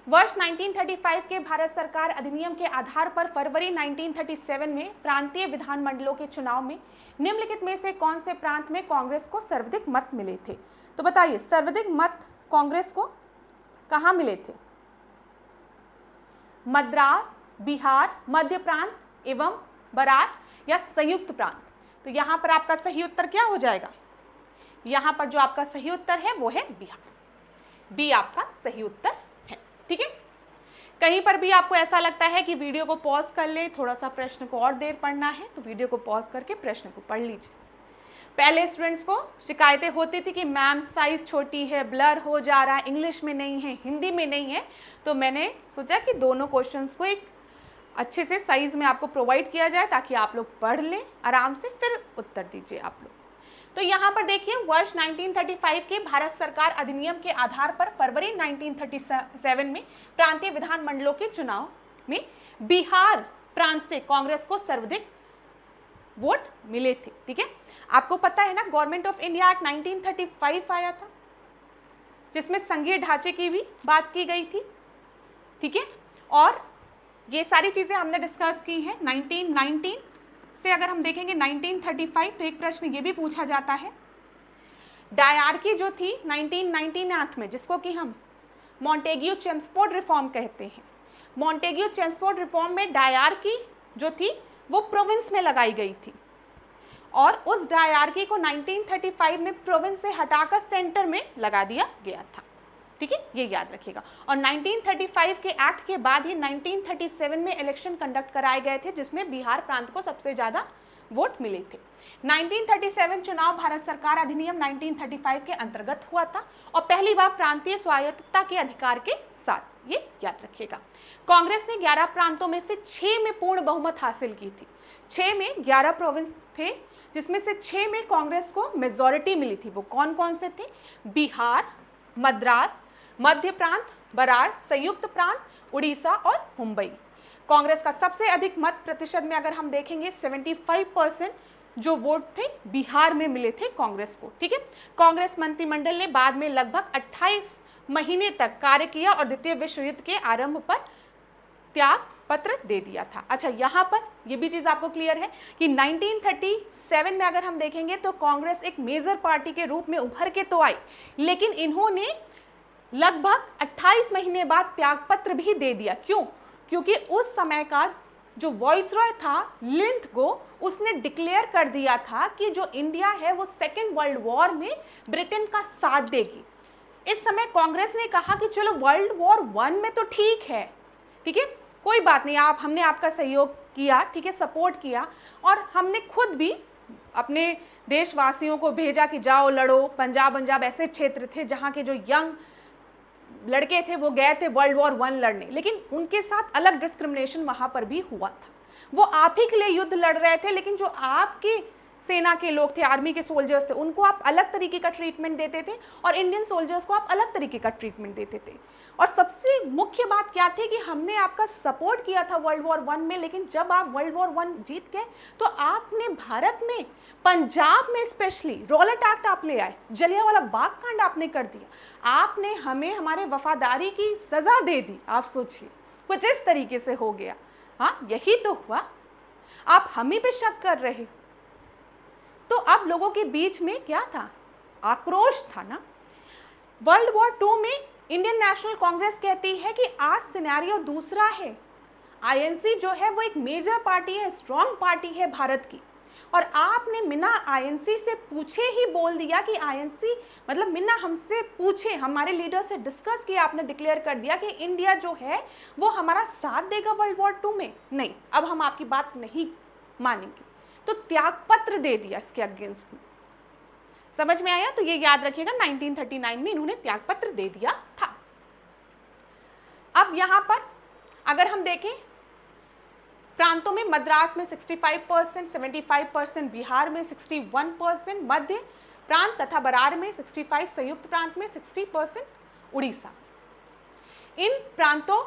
वर्ष 1935 के भारत सरकार अधिनियम के आधार पर फरवरी 1937 में प्रांतीय विधानमंडलों के चुनाव में निम्नलिखित में से कौन से प्रांत में कांग्रेस को सर्वाधिक मत मिले थे? तो बताइए, सर्वाधिक मत कांग्रेस को कहाँ मिले थे? मद्रास, बिहार, मध्य प्रांत एवं बरार या संयुक्त प्रांत? तो यहाँ पर आपका सही उत्तर क्या हो जाएगा? यहाँ पर जो आपका सही उत्तर है वो है बिहार। बी आपका सही उत्तर है। ठीक है, कहीं पर भी आपको ऐसा लगता है कि वीडियो को पॉज कर ले, थोड़ा सा प्रश्न को और देर पढ़ना है, तो वीडियो को पॉज करके प्रश्न को पढ़ लीजिए। पहले स्टूडेंट्स को शिकायतें होती थी कि मैम साइज छोटी है, ब्लर हो जा रहा है, इंग्लिश में नहीं है, हिंदी में नहीं है, तो मैंने सोचा कि दोनों क्वेश्चंस को एक अच्छे से साइज में आपको प्रोवाइड किया जाए ताकि आप लोग पढ़ लें आराम से, फिर उत्तर दीजिए आप लोग। तो यहाँ पर देखिए, वर्ष 1935 के भारत सरकार अधिनियम के आधार पर फरवरी 1937 में प्रांतीय विधानमंडलों के चुनाव में बिहार प्रांत से कांग्रेस को सर्वाधिक वोट मिले थे। ठीक है, आपको पता है ना, गवर्नमेंट ऑफ इंडिया एक्ट 1935 आया था जिसमें संघीय ढांचे की भी बात की गई थी। ठीक है, और ये सारी चीजें हमने डिस्कस की हैं। 1919 से अगर हम देखेंगे 1935, तो एक प्रश्न ये भी पूछा जाता है, डायरकी जो थी 1919 एक्ट में, जिसको कि हम मॉन्टेग्यू चेम्सफोर्ड रिफॉर्म कहते हैं, मॉन्टेग्यू चेम्सफोर्ड रिफॉर्म में डायरकी जो थी वो प्रोविंस में लगाई गई थी और उस डायरकी को 1935 में प्रोविंस से हटाकर सेंटर में लगा दिया गया था। ठीक है, ये याद रखिएगा। और 1935 के एक्ट के बाद ही 1937 में इलेक्शन कंडक्ट कराए गए थे जिसमें बिहार प्रांत को सबसे ज़्यादा वोट मिले थे। 1937 चुनाव भारत सरकार अधिनियम 1935 के अंतर्गत हुआ था और पहली बार प्रांतीय स्वायत्तता के अधिकार के साथ, ये याद रखिएगा। कांग्रेस ने 11 प्रांतों में से 6 में पूर्ण बहुमत हासिल की थी। 6 में 11 प्रोविंस थे जिसमें से 6 में कांग्रेस को मेजॉरिटी मिली थी। वो कौन कौन से थे? बिहार, मद्रास, मध्य प्रांत, बरार, संयुक्त प्रांत, उड़ीसा और मुंबई। कांग्रेस का सबसे अधिक मत प्रतिशत में अगर हम देखेंगे 75% जो वोट थे बिहार में मिले थे कांग्रेस को। ठीक है, कांग्रेस मंत्रिमंडल ने बाद में लगभग 28 महीने तक कार्य किया और द्वितीय विश्व युद्ध के आरंभ पर त्याग पत्र दे दिया था। अच्छा, यहाँ पर ये भी चीज आपको क्लियर है कि 1937 में अगर हम देखेंगे तो कांग्रेस एक मेजर पार्टी के रूप में उभर के तो आई, लेकिन इन्होंने लगभग 28 महीने बाद त्यागपत्र भी दे दिया। क्यों? क्योंकि उस समय का जो वाइसरॉय था लिंथगो, उसने डिक्लेयर कर दिया था कि जो इंडिया है वो सेकेंड वर्ल्ड वॉर में ब्रिटेन का साथ देगी। इस समय कांग्रेस ने कहा कि चलो वर्ल्ड वॉर 1 में तो ठीक है, ठीक है, कोई बात नहीं, हमने आपका सहयोग किया, ठीक है, सपोर्ट किया, और हमने खुद भी अपने देशवासियों को भेजा कि जाओ लड़ो। पंजाब ऐसे क्षेत्र थे जहाँ के जो यंग लड़के थे वो गए थे वर्ल्ड वॉर 1 लड़ने, लेकिन उनके साथ अलग डिस्क्रिमिनेशन वहाँ पर भी हुआ था। वो आप ही के लिए युद्ध लड़ रहे थे, लेकिन जो आपकी सेना के लोग थे, आर्मी के सोल्जर्स थे, उनको आप अलग तरीके का ट्रीटमेंट देते थे और इंडियन सोल्जर्स को आप अलग तरीके का ट्रीटमेंट देते थे। और सबसे मुख्य बात क्या थी कि हमने आपका सपोर्ट किया था वर्ल्ड वॉर 1 में, लेकिन जब आप वर्ल्ड वॉर 1 जीत गए तो आपने भारत में, पंजाब में स्पेशली रॉलेट एक्ट आप ले आए, जलियांवाला बाग कांड आपने कर दिया, आपने हमें हमारे वफादारी की सजा दे दी। आप सोचिए कुछ इस तरीके से हो गया। हाँ, यही तो हुआ। आप हम ही पे शक कर रहे हो। तो अब लोगों के बीच में क्या था? आक्रोश था ना। वर्ल्ड वॉर 2 में इंडियन नेशनल कांग्रेस कहती है कि आज सिनेरियो दूसरा है। आईएनसी जो है वो एक मेजर पार्टी है, स्ट्रॉन्ग पार्टी है भारत की, और आपने बिना आईएनसी से पूछे ही बोल दिया कि आईएनसी मतलब बिना हमसे पूछे, हमारे लीडर से डिस्कस किया, आपने डिक्लेयर कर दिया कि इंडिया जो है वो हमारा साथ देगा वर्ल्ड वॉर 2 में। नहीं, अब हम आपकी बात नहीं मानेंगे। तो त्यागपत्र दे दिया इसके अगेंस्ट में। समझ में आया? तो ये याद रखिएगा, 1939 में इन्होंने त्यागपत्र दे दिया था। अब यहां पर अगर हम देखें प्रांतों में, मद्रास में 65%, 75%, बिहार में 61%, मध्य प्रांत तथा बरार में 65%, संयुक्त प्रांत में 60%, उड़ीसा। इन प्रांतों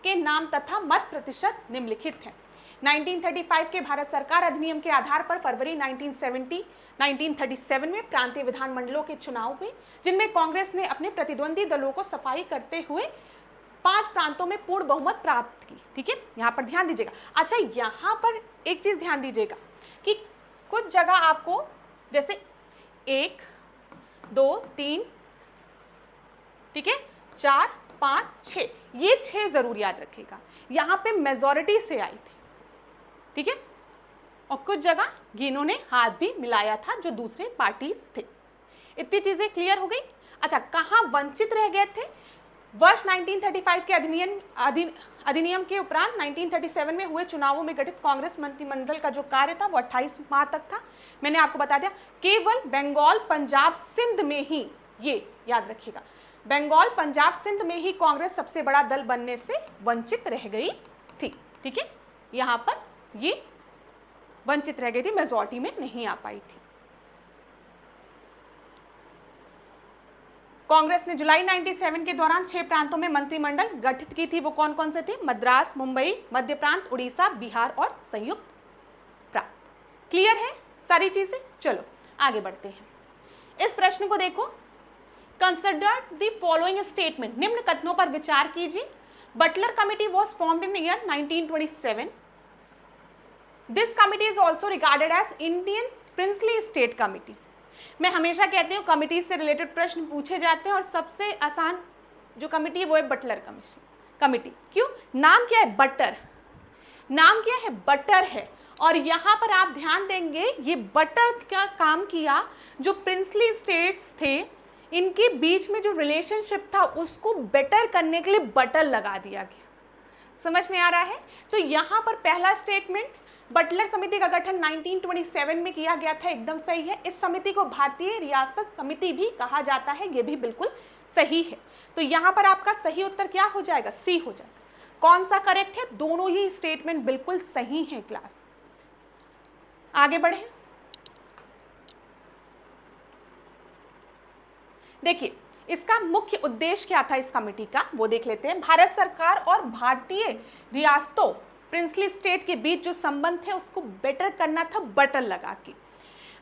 के नाम तथा मत प्रतिशत निम्नलिखित हैं। 1935 के भारत सरकार अधिनियम के आधार पर फरवरी 1937 में प्रांतीय विधानमंडलों के चुनाव हुए, जिनमें कांग्रेस ने अपने प्रतिद्वंदी दलों को सफाई करते हुए 5 प्रांतों में पूर्ण बहुमत प्राप्त की। ठीक है, यहां पर ध्यान दीजिएगा। अच्छा, यहां पर एक चीज ध्यान दीजिएगा कि कुछ जगह आपको जैसे 1, 2, 3, ठीक है, 4, 5, 6, ये 6 जरूर याद रखिएगा। यहां पे मेजॉरिटी से आई थी। ठीक है, और कुछ जगह इन्होंने हाथ भी मिलाया था जो दूसरे पार्टीज थे। इतनी चीजें क्लियर हो गई। अच्छा, कहां वंचित रह गए थे? वर्ष 1935 के अधिनियम के उपरांत 1937 में हुए चुनावों में गठित कांग्रेस मंत्रिमंडल का जो कार्य था वो 28 माह तक था। मैंने आपको बता दिया, केवल बंगाल, पंजाब, सिंध में ही, ये याद रखिएगा, बंगाल, पंजाब, सिंध में ही कांग्रेस सबसे बड़ा दल बनने से वंचित रह गई थी। ठीक है, यहां पर ये वंचित रह गई थी, मेजॉरिटी में नहीं आ पाई थी। कांग्रेस ने जुलाई 97 के दौरान 6 प्रांतों में मंत्रिमंडल गठित की थी। वो कौन कौन से थे? मद्रास, मुंबई, मध्य प्रांत, उड़ीसा, बिहार और संयुक्त प्रांत। क्लियर है सारी चीजें? चलो आगे बढ़ते हैं। इस प्रश्न को देखो, कंसिडर द फॉलोइंग स्टेटमेंट, निम्न कथनों पर विचार कीजिए। Butler committee was formed in year 1927। This committee is also regarded as Indian princely state committee. मैं हमेशा कहती हूँ कमिटी से रिलेटेड प्रश्न पूछे जाते हैं और सबसे आसान जो कमिटी है वो है बटलर कमिटी। क्यों? नाम क्या है? बटर। नाम क्या है? बटर है। और यहां पर आप ध्यान देंगे, ये बटर का काम किया, जो प्रिंसली स्टेट्स थे इनके बीच में जो रिलेशनशिप था उसको बेटर करने के लिए बटर लगा दिया गया। समझ में आ रहा है? तो यहां पर पहला स्टेटमेंट, बटलर समिति का गठन 1927 में किया गया था, एकदम सही है। इस समिति को भारतीय रियासत समिति भी कहा जाता है, ये भी बिल्कुल सही है। तो यहां पर आपका सही उत्तर क्या हो जाएगा? सी हो जाएगा। कौन सा करेक्ट है? दोनों ही स्टेटमेंट बिल्कुल सही है। क्लास आगे बढ़े। देखिए इसका मुख्य उद्देश्य क्या था इस कमेटी का, वो देख लेते हैं। भारत सरकार और भारतीय रियासतों, प्रिंसली स्टेट के बीच जो संबंध थे उसको बेटर करना था बटर लगा के।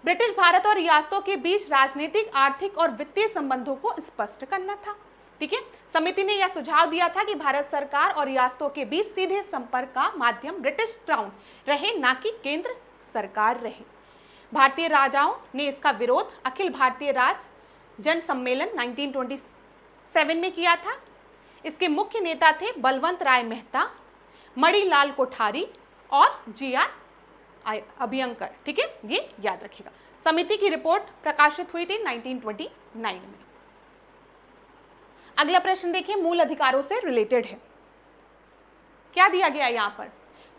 ब्रिटिश भारत और रियासतों के बीच राजनीतिक, आर्थिक और वित्तीय संबंधों को स्पष्ट करना था। ठीक है, समिति ने यह सुझाव दिया था कि भारत सरकार और रियासतों के बीच सीधे संपर्क का माध्यम ब्रिटिश क्राउन रहे, ना कि केंद्र सरकार रहे। भारतीय राजाओं ने इसका विरोध अखिल भारतीय राज जन सम्मेलन 1927 में किया था। इसके मुख्य नेता थे बलवंत राय मेहता, मणिलाल कोठारी और GR अभ्यंकर। ठीक है, ये याद रखिएगा। समिति की रिपोर्ट प्रकाशित हुई थी 1929 में। अगला प्रश्न देखिए, मूल अधिकारों से रिलेटेड है। क्या दिया गया यहाँ पर?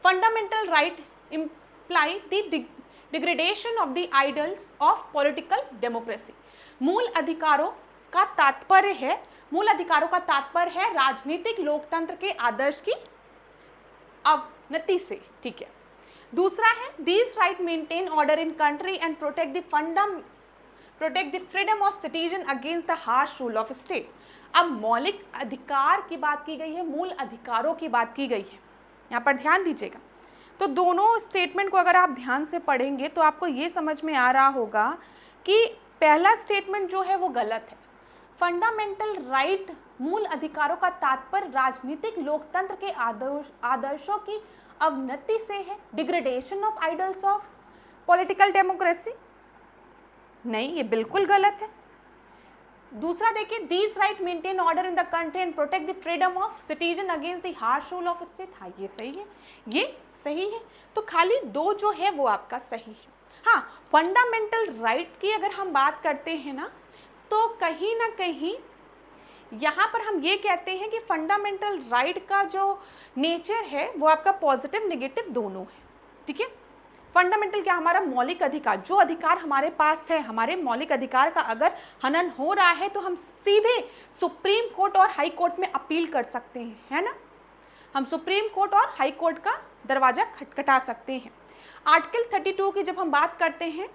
Fundamental right imply the degradation of the idols of political democracy. मूल अधिकारों का तात्पर्य है, मूल अधिकारों का तात्पर्य है राजनीतिक लोकतंत्र के आदर्श की अवनति से। ठीक है, दूसरा है these right maintain order in country and protect the freedom of citizen against the harsh rule of state. अब मौलिक अधिकार की बात की गई है, मूल अधिकारों की बात की गई है, यहाँ पर ध्यान दीजिएगा। तो दोनों स्टेटमेंट को अगर आप ध्यान से पढ़ेंगे तो आपको ये समझ में आ रहा होगा कि पहला स्टेटमेंट जो है वो गलत है। फंडामेंटल राइट, मूल अधिकारों का तात्पर्य राजनीतिक लोकतंत्र के आदर्शों की अवनति से है, degradation of idols of political democracy. नहीं, ये बिल्कुल गलत है। दूसरा देखिए, these right maintain order in the country and protect the freedom of citizen against the harsh rule of state. हाँ, ये सही है, ये सही है। तो खाली दो जो है वो आपका सही है। हाँ, फंडामेंटल राइट की अगर हम बात करते हैं ना, तो कहीं ना कहीं यहाँ पर हम ये कहते हैं कि फंडामेंटल राइट का जो नेचर है वो आपका पॉजिटिव नेगेटिव दोनों है। ठीक है, फंडामेंटल क्या, हमारा मौलिक अधिकार, जो अधिकार हमारे पास है, हमारे मौलिक अधिकार का अगर हनन हो रहा है तो हम सीधे सुप्रीम कोर्ट और हाई कोर्ट में अपील कर सकते हैं, है ना। हम सुप्रीम कोर्ट और हाई कोर्ट का दरवाजा खटखटा सकते हैं। आर्टिकल 32 की जब हम बात करते हैं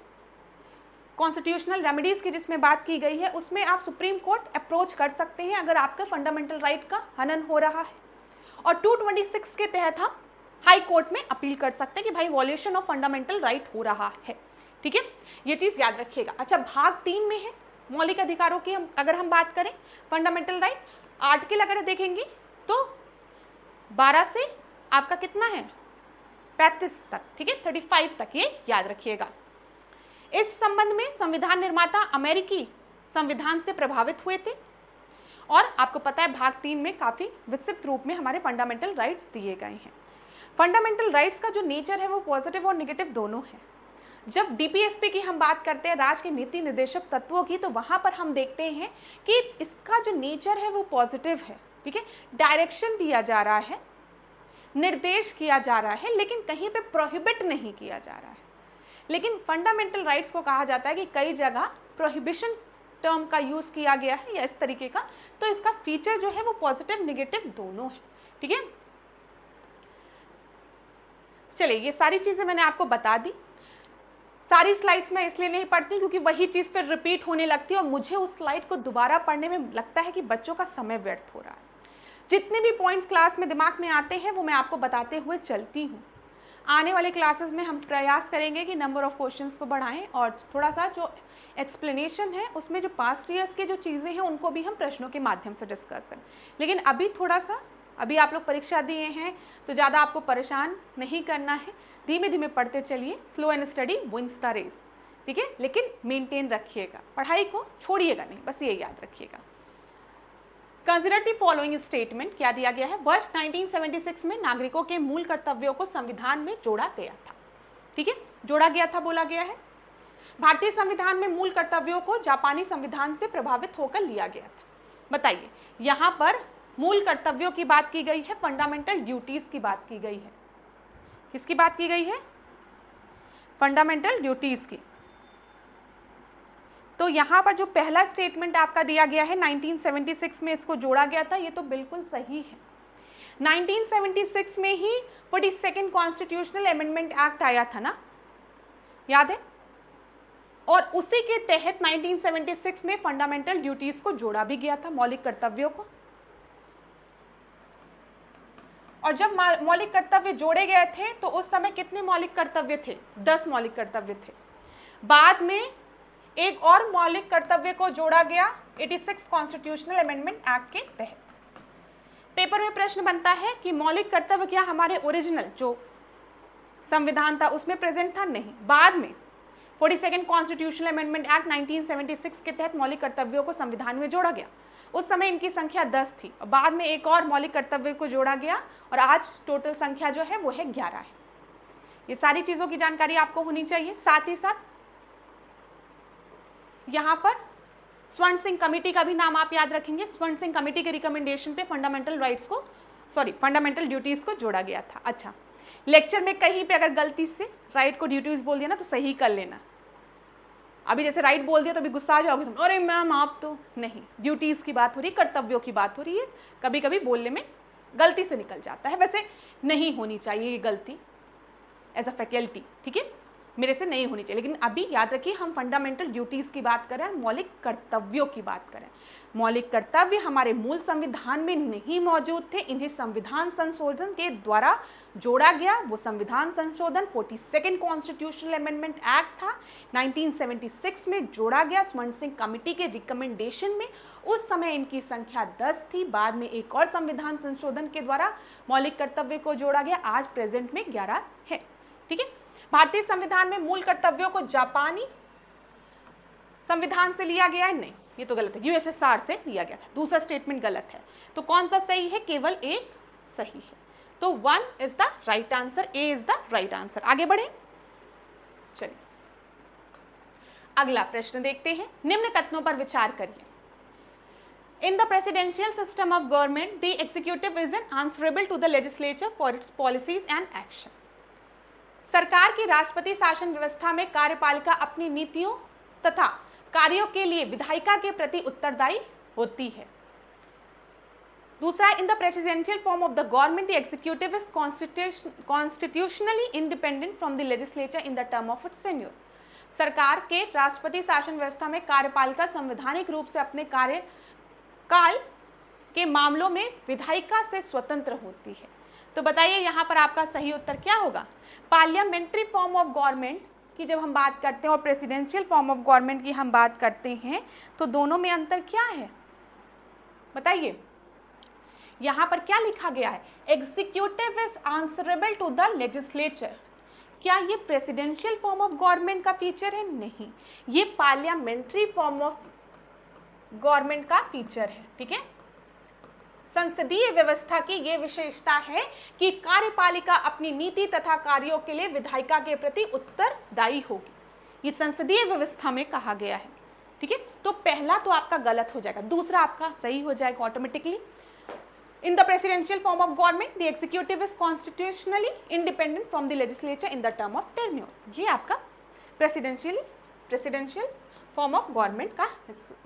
कॉन्स्टिट्यूशनल रेमेडीज की जिसमें बात की गई है, उसमें आप सुप्रीम कोर्ट अप्रोच कर सकते हैं अगर आपके फंडामेंटल राइट का हनन हो रहा है। और 226 के तहत हम हाई कोर्ट में अपील कर सकते हैं कि भाई वॉल्यूशन ऑफ फंडामेंटल राइट हो रहा है। ठीक है, ये चीज़ याद रखिएगा। अच्छा, भाग 3 में है मौलिक अधिकारों की अगर हम बात करें फंडामेंटल राइट, आर्टिकल अगर देखेंगे तो 12 से आपका कितना है 35 तक। ठीक है, 35 तक, ये याद रखिएगा। इस संबंध में संविधान निर्माता अमेरिकी संविधान से प्रभावित हुए थे और आपको पता है भाग 3 में काफ़ी विस्तृत रूप में हमारे फंडामेंटल राइट्स दिए गए हैं। फंडामेंटल राइट्स का जो नेचर है वो पॉजिटिव और नेगेटिव दोनों है। जब डीपीएसपी की हम बात करते हैं, राज्य के नीति निर्देशक तत्वों की, तो वहाँ पर हम देखते हैं कि इसका जो नेचर है वो पॉजिटिव है। ठीक है, डायरेक्शन दिया जा रहा है, निर्देश किया जा रहा है, लेकिन कहीं पे प्रोहिबिट नहीं किया जा रहा है। लेकिन फंडामेंटल राइट्स को कहा जाता है कि कई जगह प्रोहिबिशन टर्म का यूज़ किया गया है या इस तरीके का, तो इसका फीचर जो है वो पॉजिटिव नेगेटिव दोनों है। ठीक है, चलिए ये सारी चीज़ें मैंने आपको बता दी। सारी स्लाइड्स मैं इसलिए नहीं पढ़ती क्योंकि वही चीज़ फिर रिपीट होने लगती है और मुझे उस स्लाइड को दोबारा पढ़ने में लगता है कि बच्चों का समय व्यर्थ हो रहा है। जितने भी पॉइंट्स क्लास में दिमाग में आते हैं वो मैं आपको बताते हुए चलती हूँ। आने वाले क्लासेस में हम प्रयास करेंगे कि नंबर ऑफ क्वेश्चंस को बढ़ाएं और थोड़ा सा जो एक्सप्लेनेशन है उसमें जो पास्ट ईयर्स की जो चीज़ें हैं उनको भी हम प्रश्नों के माध्यम से डिस्कस करें। लेकिन अभी थोड़ा सा, अभी आप लोग परीक्षा दिए हैं तो ज़्यादा आपको परेशान नहीं करना है, धीमे धीमे पढ़ते चलिए। Slow and study wins the race. ठीक है, लेकिन मेंटेन रखिएगा, पढ़ाई को छोड़िएगा नहीं, बस ये याद रखिएगा। कंसिडर द फॉलोइंग स्टेटमेंट, क्या दिया गया है, वर्ष 1976 में नागरिकों के मूल कर्तव्यों को संविधान में जोड़ा गया था। ठीक है, जोड़ा गया था बोला गया है। भारतीय संविधान में मूल कर्तव्यों को जापानी संविधान से प्रभावित होकर लिया गया था। बताइए, यहाँ पर मूल कर्तव्यों की बात की गई है, फंडामेंटल ड्यूटीज की बात की गई है। किसकी बात की गई है, फंडामेंटल ड्यूटीज की। तो यहाँ पर जो पहला स्टेटमेंट आपका दिया गया है 1976 में इसको जोड़ा गया था, ये तो बिल्कुल सही है। 1976 में ही 42nd कॉन्स्टिट्यूशनल अमेंडमेंट एक्ट आया था ना, याद है, और उसी के तहत 1976 में फंडामेंटल ड्यूटीज को जोड़ा भी गया था, मौलिक कर्तव्यों को। और जब मौलिक कर्तव्य जोड़े गए थे तो उस समय कितने मौलिक कर्तव्य थे, 10 मौलिक कर्तव्य थे। बाद में एक और मौलिक कर्तव्य को जोड़ा गया 86 कॉन्स्टिट्यूशनल अमेंडमेंट एक्ट के तहत। पेपर में प्रश्न बनता है कि मौलिक कर्तव्य क्या हमारे ओरिजिनल जो संविधान था उसमें प्रेजेंट था, नहीं, बाद में 42nd कॉन्स्टिट्यूशनल अमेंडमेंट एक्ट 1976 के तहत मौलिक कर्तव्यों को संविधान में जोड़ा गया। उस समय इनकी संख्या 10 थी और बाद में एक और मौलिक कर्तव्य को जोड़ा गया और आज टोटल संख्या जो है वो है 11 है। ये सारी चीज़ों की जानकारी आपको होनी चाहिए। साथ ही साथ यहाँ पर स्वर्ण सिंह कमेटी का भी नाम आप याद रखेंगे। स्वर्ण सिंह कमेटी के रिकमेंडेशन पे फंडामेंटल ड्यूटीज़ को जोड़ा गया था। अच्छा, लेक्चर में कहीं पे अगर गलती से राइट को ड्यूटीज़ बोल दिया ना तो सही कर लेना। अभी जैसे राइट बोल दिया तो अभी गुस्सा आ जाओगे, अरे मैम आप तो नहीं, ड्यूटीज़ की बात हो रही, कर्तव्यों की बात हो रही है। कभी कभी बोलने में गलती से निकल जाता है, वैसे नहीं होनी चाहिए ये गलती। एज अ फैकल्टी, ठीक है, मेरे से नहीं होनी चाहिए। लेकिन अभी याद रखिए हम फंडामेंटल ड्यूटीज़ की बात कर रहे हैं, मौलिक कर्तव्यों की बात करें। मौलिक कर्तव्य हमारे मूल संविधान में नहीं मौजूद थे, इन्हें संविधान संशोधन के द्वारा जोड़ा गया। वो संविधान संशोधन 42nd कॉन्स्टिट्यूशनल अमेंडमेंट एक्ट था, 1976 में जोड़ा गया स्वर्ण सिंह कमेटी के रिकमेंडेशन में। उस समय इनकी संख्या 10 थी, बाद में एक और संविधान संशोधन के द्वारा मौलिक कर्तव्य को जोड़ा गया, आज प्रेजेंट में 11 है, ठीक है। भारतीय संविधान में मूल कर्तव्यों को जापानी संविधान से लिया गया है, नहीं, ये तो गलत है, यूएसएसआर से लिया गया था। दूसरा स्टेटमेंट गलत है, तो कौन सा सही है? केवल एक सही है, तो 1 is the right answer, A is the right answer. आगे बढ़े, चलिए अगला प्रश्न देखते हैं। निम्न कथनों पर विचार करिए। In the presidential system of government, the executive is answerable to the legislature for its policies and action. सरकार की राष्ट्रपति शासन व्यवस्था में कार्यपालिका अपनी नीतियों तथा कार्यों के लिए विधायिका के प्रति उत्तरदायी होती है। दूसरा, in the presidential form of the government the executive is constitutionally independent from the legislature in the term of its tenure. सरकार के राष्ट्रपति शासन व्यवस्था में कार्यपालिका संवैधानिक रूप से अपने कार्यकाल के मामलों में विधायिका से स्वतंत्र होती है। तो बताइए यहाँ पर आपका सही उत्तर क्या होगा? पार्लियामेंट्री फॉर्म ऑफ गवर्नमेंट की जब हम बात करते हैं और प्रेसिडेंशियल फॉर्म ऑफ गवर्नमेंट की हम बात करते हैं तो दोनों में अंतर क्या है बताइए? यहाँ पर क्या लिखा गया है? Executive is answerable to the legislature. क्या ये प्रेसिडेंशियल फॉर्म ऑफ गवर्नमेंट का फीचर है? नहीं, ये पार्लियामेंट्री फॉर्म ऑफ गवर्नमेंट का फीचर है, ठीक है। संसदीय व्यवस्था की ये विशेषता है कि कार्यपालिका अपनी नीति तथा कार्यों के लिए विधायिका के प्रति उत्तरदायी होगी। ये संसदीय व्यवस्था में कहा गया है, ठीक है। तो पहला तो आपका गलत हो जाएगा, दूसरा आपका सही हो जाएगा automatically. In the presidential form of government the executive is constitutionally independent from the legislature in the term of tenure. ये आपका प्रेसिडेंशियल फॉर्म ऑफ गवर्नमेंट का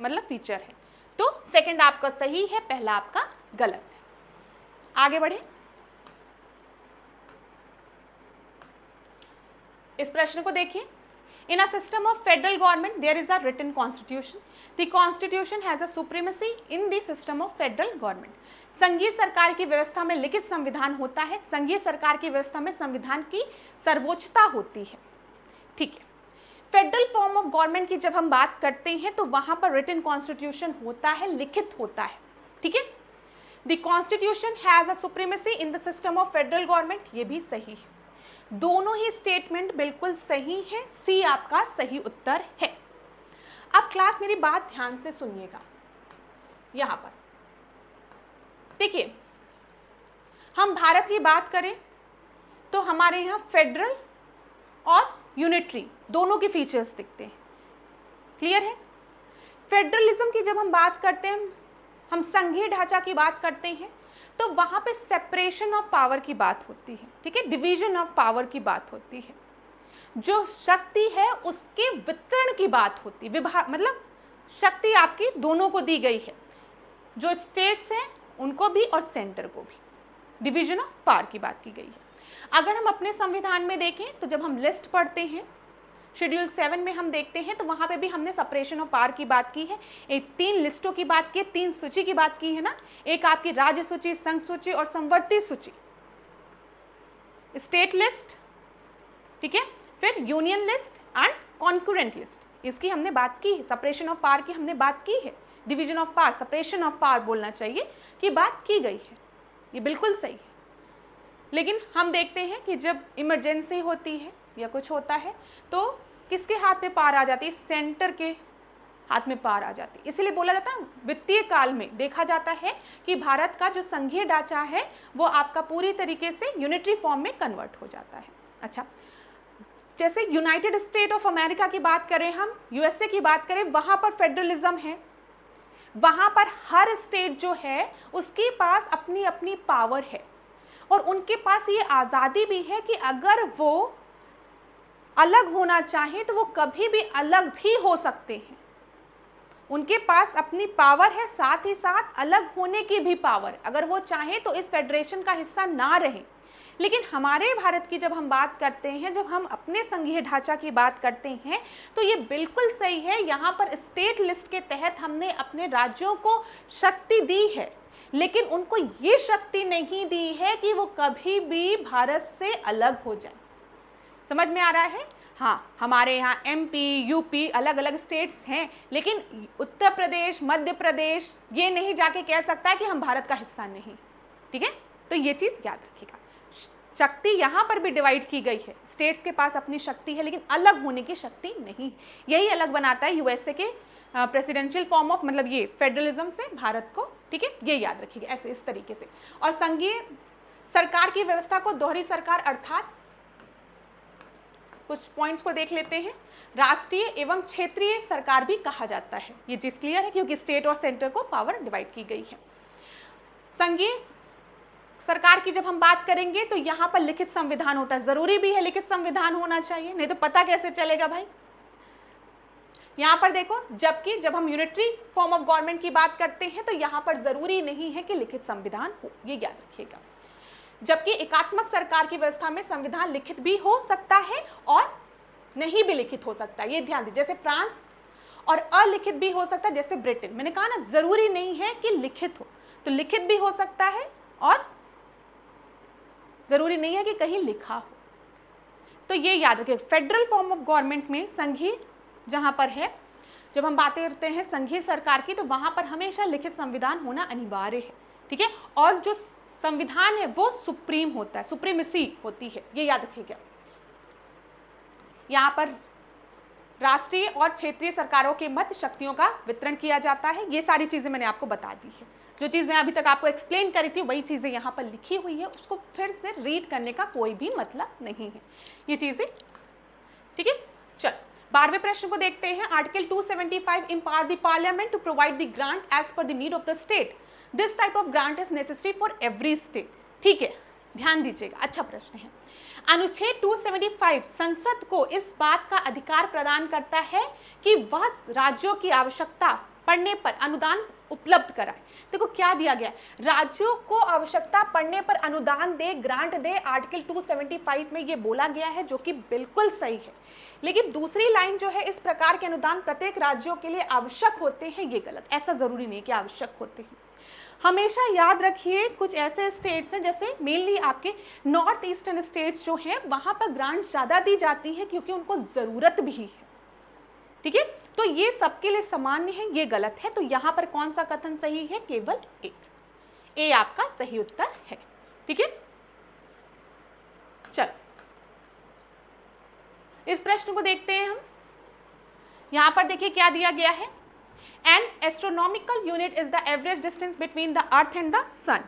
मतलब फीचर है। तो सेकंड आपका सही है, पहला आपका गलत है। आगे बढ़े, इस प्रश्न को देखिए। In a system of federal government there is a written constitution. The constitution has a supremacy in the system of federal government. संघीय सरकार की व्यवस्था में लिखित संविधान होता है। संघीय सरकार की व्यवस्था में संविधान की सर्वोच्चता होती है, ठीक है। फेडरल फॉर्म ऑफ गवर्नमेंट की जब हम बात करते हैं तो वहां पर रिटन कॉन्स्टिट्यूशन होता है, लिखित होता है, ठीक है। The constitution has a supremacy in the system of federal government, ये भी सही है। दोनों ही स्टेटमेंट बिल्कुल सही है, सी आपका सही उत्तर है। अब क्लास मेरी बात ध्यान से सुनिएगा। यहां पर देखिए, हम भारत की बात करें तो हमारे यहाँ फेडरल और यूनिटरी दोनों के फीचर्स दिखते हैं, क्लियर है। फेडरलिज्म की जब हम बात करते हैं, हम संघीय ढांचा की बात करते हैं तो वहां पे सेपरेशन ऑफ पावर की बात होती है, ठीक है, डिवीजन ऑफ पावर की बात होती है। जो शक्ति है उसके वितरण की बात होती है, विभाग मतलब शक्ति आपकी दोनों को दी गई है, जो स्टेट्स हैं उनको भी और सेंटर को भी, डिवीजन ऑफ पावर की बात की गई है। अगर हम अपने संविधान में देखें तो जब हम लिस्ट पढ़ते हैं, शेड्यूल 7 में हम देखते हैं तो वहां पे भी हमने सेपरेशन ऑफ पावर की बात की है। एक 3 लिस्टों की बात की है, 3 सूची की बात की है ना, एक आपकी राज्य सूची, संघ सूची और संवर्ती सूची, स्टेट लिस्ट, ठीक है, फिर union list and concurrent list, इसकी हमने बात की है। सेपरेशन ऑफ पावर की हमने बात की है, division of power, separation of power बोलना चाहिए कि बात की गई है, ये बिल्कुल सही है। लेकिन हम देखते हैं कि जब इमरजेंसी होती है या कुछ होता है तो किसके हाथ में पावर आ जाती है? सेंटर के हाथ में पावर आ जाती है। इसलिए बोला जाता है वित्तीय काल में देखा जाता है कि भारत का जो संघीय ढांचा है वो आपका पूरी तरीके से यूनिटरी फॉर्म में कन्वर्ट हो जाता है। अच्छा, जैसे यूनाइटेड स्टेट ऑफ अमेरिका की बात करें, हम यूएसए की बात करें, वहां पर फेडरलिज्म है। वहां पर हर स्टेट जो है उसके पास अपनी अपनी पावर है और उनके पास ये आज़ादी भी है कि अगर वो अलग होना चाहें तो वो कभी भी अलग भी हो सकते हैं। उनके पास अपनी पावर है, साथ ही साथ अलग होने की भी पावर। अगर वो चाहें तो इस फेडरेशन का हिस्सा ना रहें, लेकिन हमारे भारत की जब हम बात करते हैं, जब हम अपने संघीय ढांचा की बात करते हैं, तो ये बिल्कुल सही है। यहाँ पर स्टेट लिस्ट के तहत हमने अपने राज्यों को शक्ति दी है, लेकिन उनको ये शक्ति नहीं दी है कि वो कभी भी भारत से अलग हो जाए। समझ में आ रहा है? हाँ, हमारे यहाँ एमपी, यूपी अलग अलग स्टेट्स हैं, लेकिन उत्तर प्रदेश, मध्य प्रदेश ये नहीं जाके कह सकता है कि हम भारत का हिस्सा नहीं। ठीक है, तो ये चीज़ याद रखिएगा। शक्ति यहाँ पर भी डिवाइड की गई है, स्टेट्स के पास अपनी शक्ति है, लेकिन अलग होने की शक्ति नहीं। यही अलग बनाता है यूएसए के प्रेसिडेंशियल फॉर्म ऑफ, मतलब ये फेडरलिज्म से भारत को। ठीक है, ये याद रखिएगा ऐसे इस तरीके से। और संघीय सरकार की व्यवस्था को दोहरी सरकार अर्थात कुछ पॉइंट्स को देख लेते हैं। राष्ट्रीय एवं क्षेत्रीय सरकार भी कहा जाता है। ये चीज क्लियर है, क्योंकि स्टेट और सेंटर को पावर डिवाइड की गई है। संघीय सरकार की जब हम बात करेंगे तो यहाँ पर लिखित संविधान होता है। जरूरी भी है लिखित संविधान होना चाहिए, नहीं तो पता कैसे चलेगा भाई। यहाँ पर देखो, जबकि जब हम यूनिटरी फॉर्म ऑफ गवर्नमेंट की बात करते हैं तो यहाँ पर जरूरी नहीं है कि लिखित संविधान हो, ये याद रखिएगा। जबकि एकात्मक सरकार की व्यवस्था में संविधान लिखित भी हो सकता है और नहीं भी लिखित हो सकता है, ये ध्यान दीजिए। जैसे फ्रांस, और अलिखित भी हो सकता है जैसे ब्रिटेन। मैंने कहा ना, जरूरी नहीं है कि लिखित हो, तो लिखित भी हो सकता है और जरूरी नहीं है कि कहीं लिखा हो। तो ये याद रखिए, फेडरल फॉर्म ऑफ गवर्नमेंट में संघीय जहां पर है, जब हम बातें करते हैं संघीय सरकार की, तो वहां पर हमेशा लिखित संविधान होना अनिवार्य है। ठीक है, और जो संविधान है वो सुप्रीम होता है, सुप्रीमेसी होती है, ये याद रखिएगा। यहाँ पर राष्ट्रीय और क्षेत्रीय सरकारों के मध्य शक्तियों का वितरण किया जाता है। ये सारी चीजें मैंने आपको बता दी है। जो चीज मैं अभी तक आपको एक्सप्लेन करी थी वही चीजें यहाँ पर लिखी हुई है, उसको फिर से रीड करने का कोई भी मतलब नहीं है, ये चीजें। ठीक है, चल 12वें प्रश्न को देखते हैं। Article 275 empower the parliament to provide the grant as per the need of the state. This type of grant is necessary for every state. ठीक है, ध्यान दीजिएगा, अच्छा प्रश्न है। अनुच्छेद 275 संसद को इस बात का अधिकार प्रदान करता है कि वह राज्यों की आवश्यकता पड़ने पर अनुदान उपलब्ध कराए। देखो क्या दिया गया, राज्यों को आवश्यकता पड़ने पर अनुदान दे, ग्रांट दे, आर्टिकल 275 में ये बोला गया है, जो कि बिल्कुल सही है। लेकिन दूसरी लाइन जो है, इस प्रकार के अनुदान प्रत्येक राज्यों के लिए आवश्यक होते हैं, ये गलत। ऐसा जरूरी नहीं कि आवश्यक होते हैं। हमेशा याद रखिए, कुछ ऐसे स्टेट्स हैं, जैसे मेनली आपके नॉर्थ ईस्टर्न स्टेट्स जो हैं, वहां पर ग्रांट्स ज्यादा दी जाती है क्योंकि उनको जरूरत भी है। ठीक है, तो ये सबके लिए सामान्य है, ये गलत है। तो यहाँ पर कौन सा कथन सही है? केवल ए आपका सही उत्तर है। ठीक है, चल इस प्रश्न को देखते हैं हम। यहां पर देखिए क्या दिया गया है, an astronomical unit is the average distance between the earth and the sun.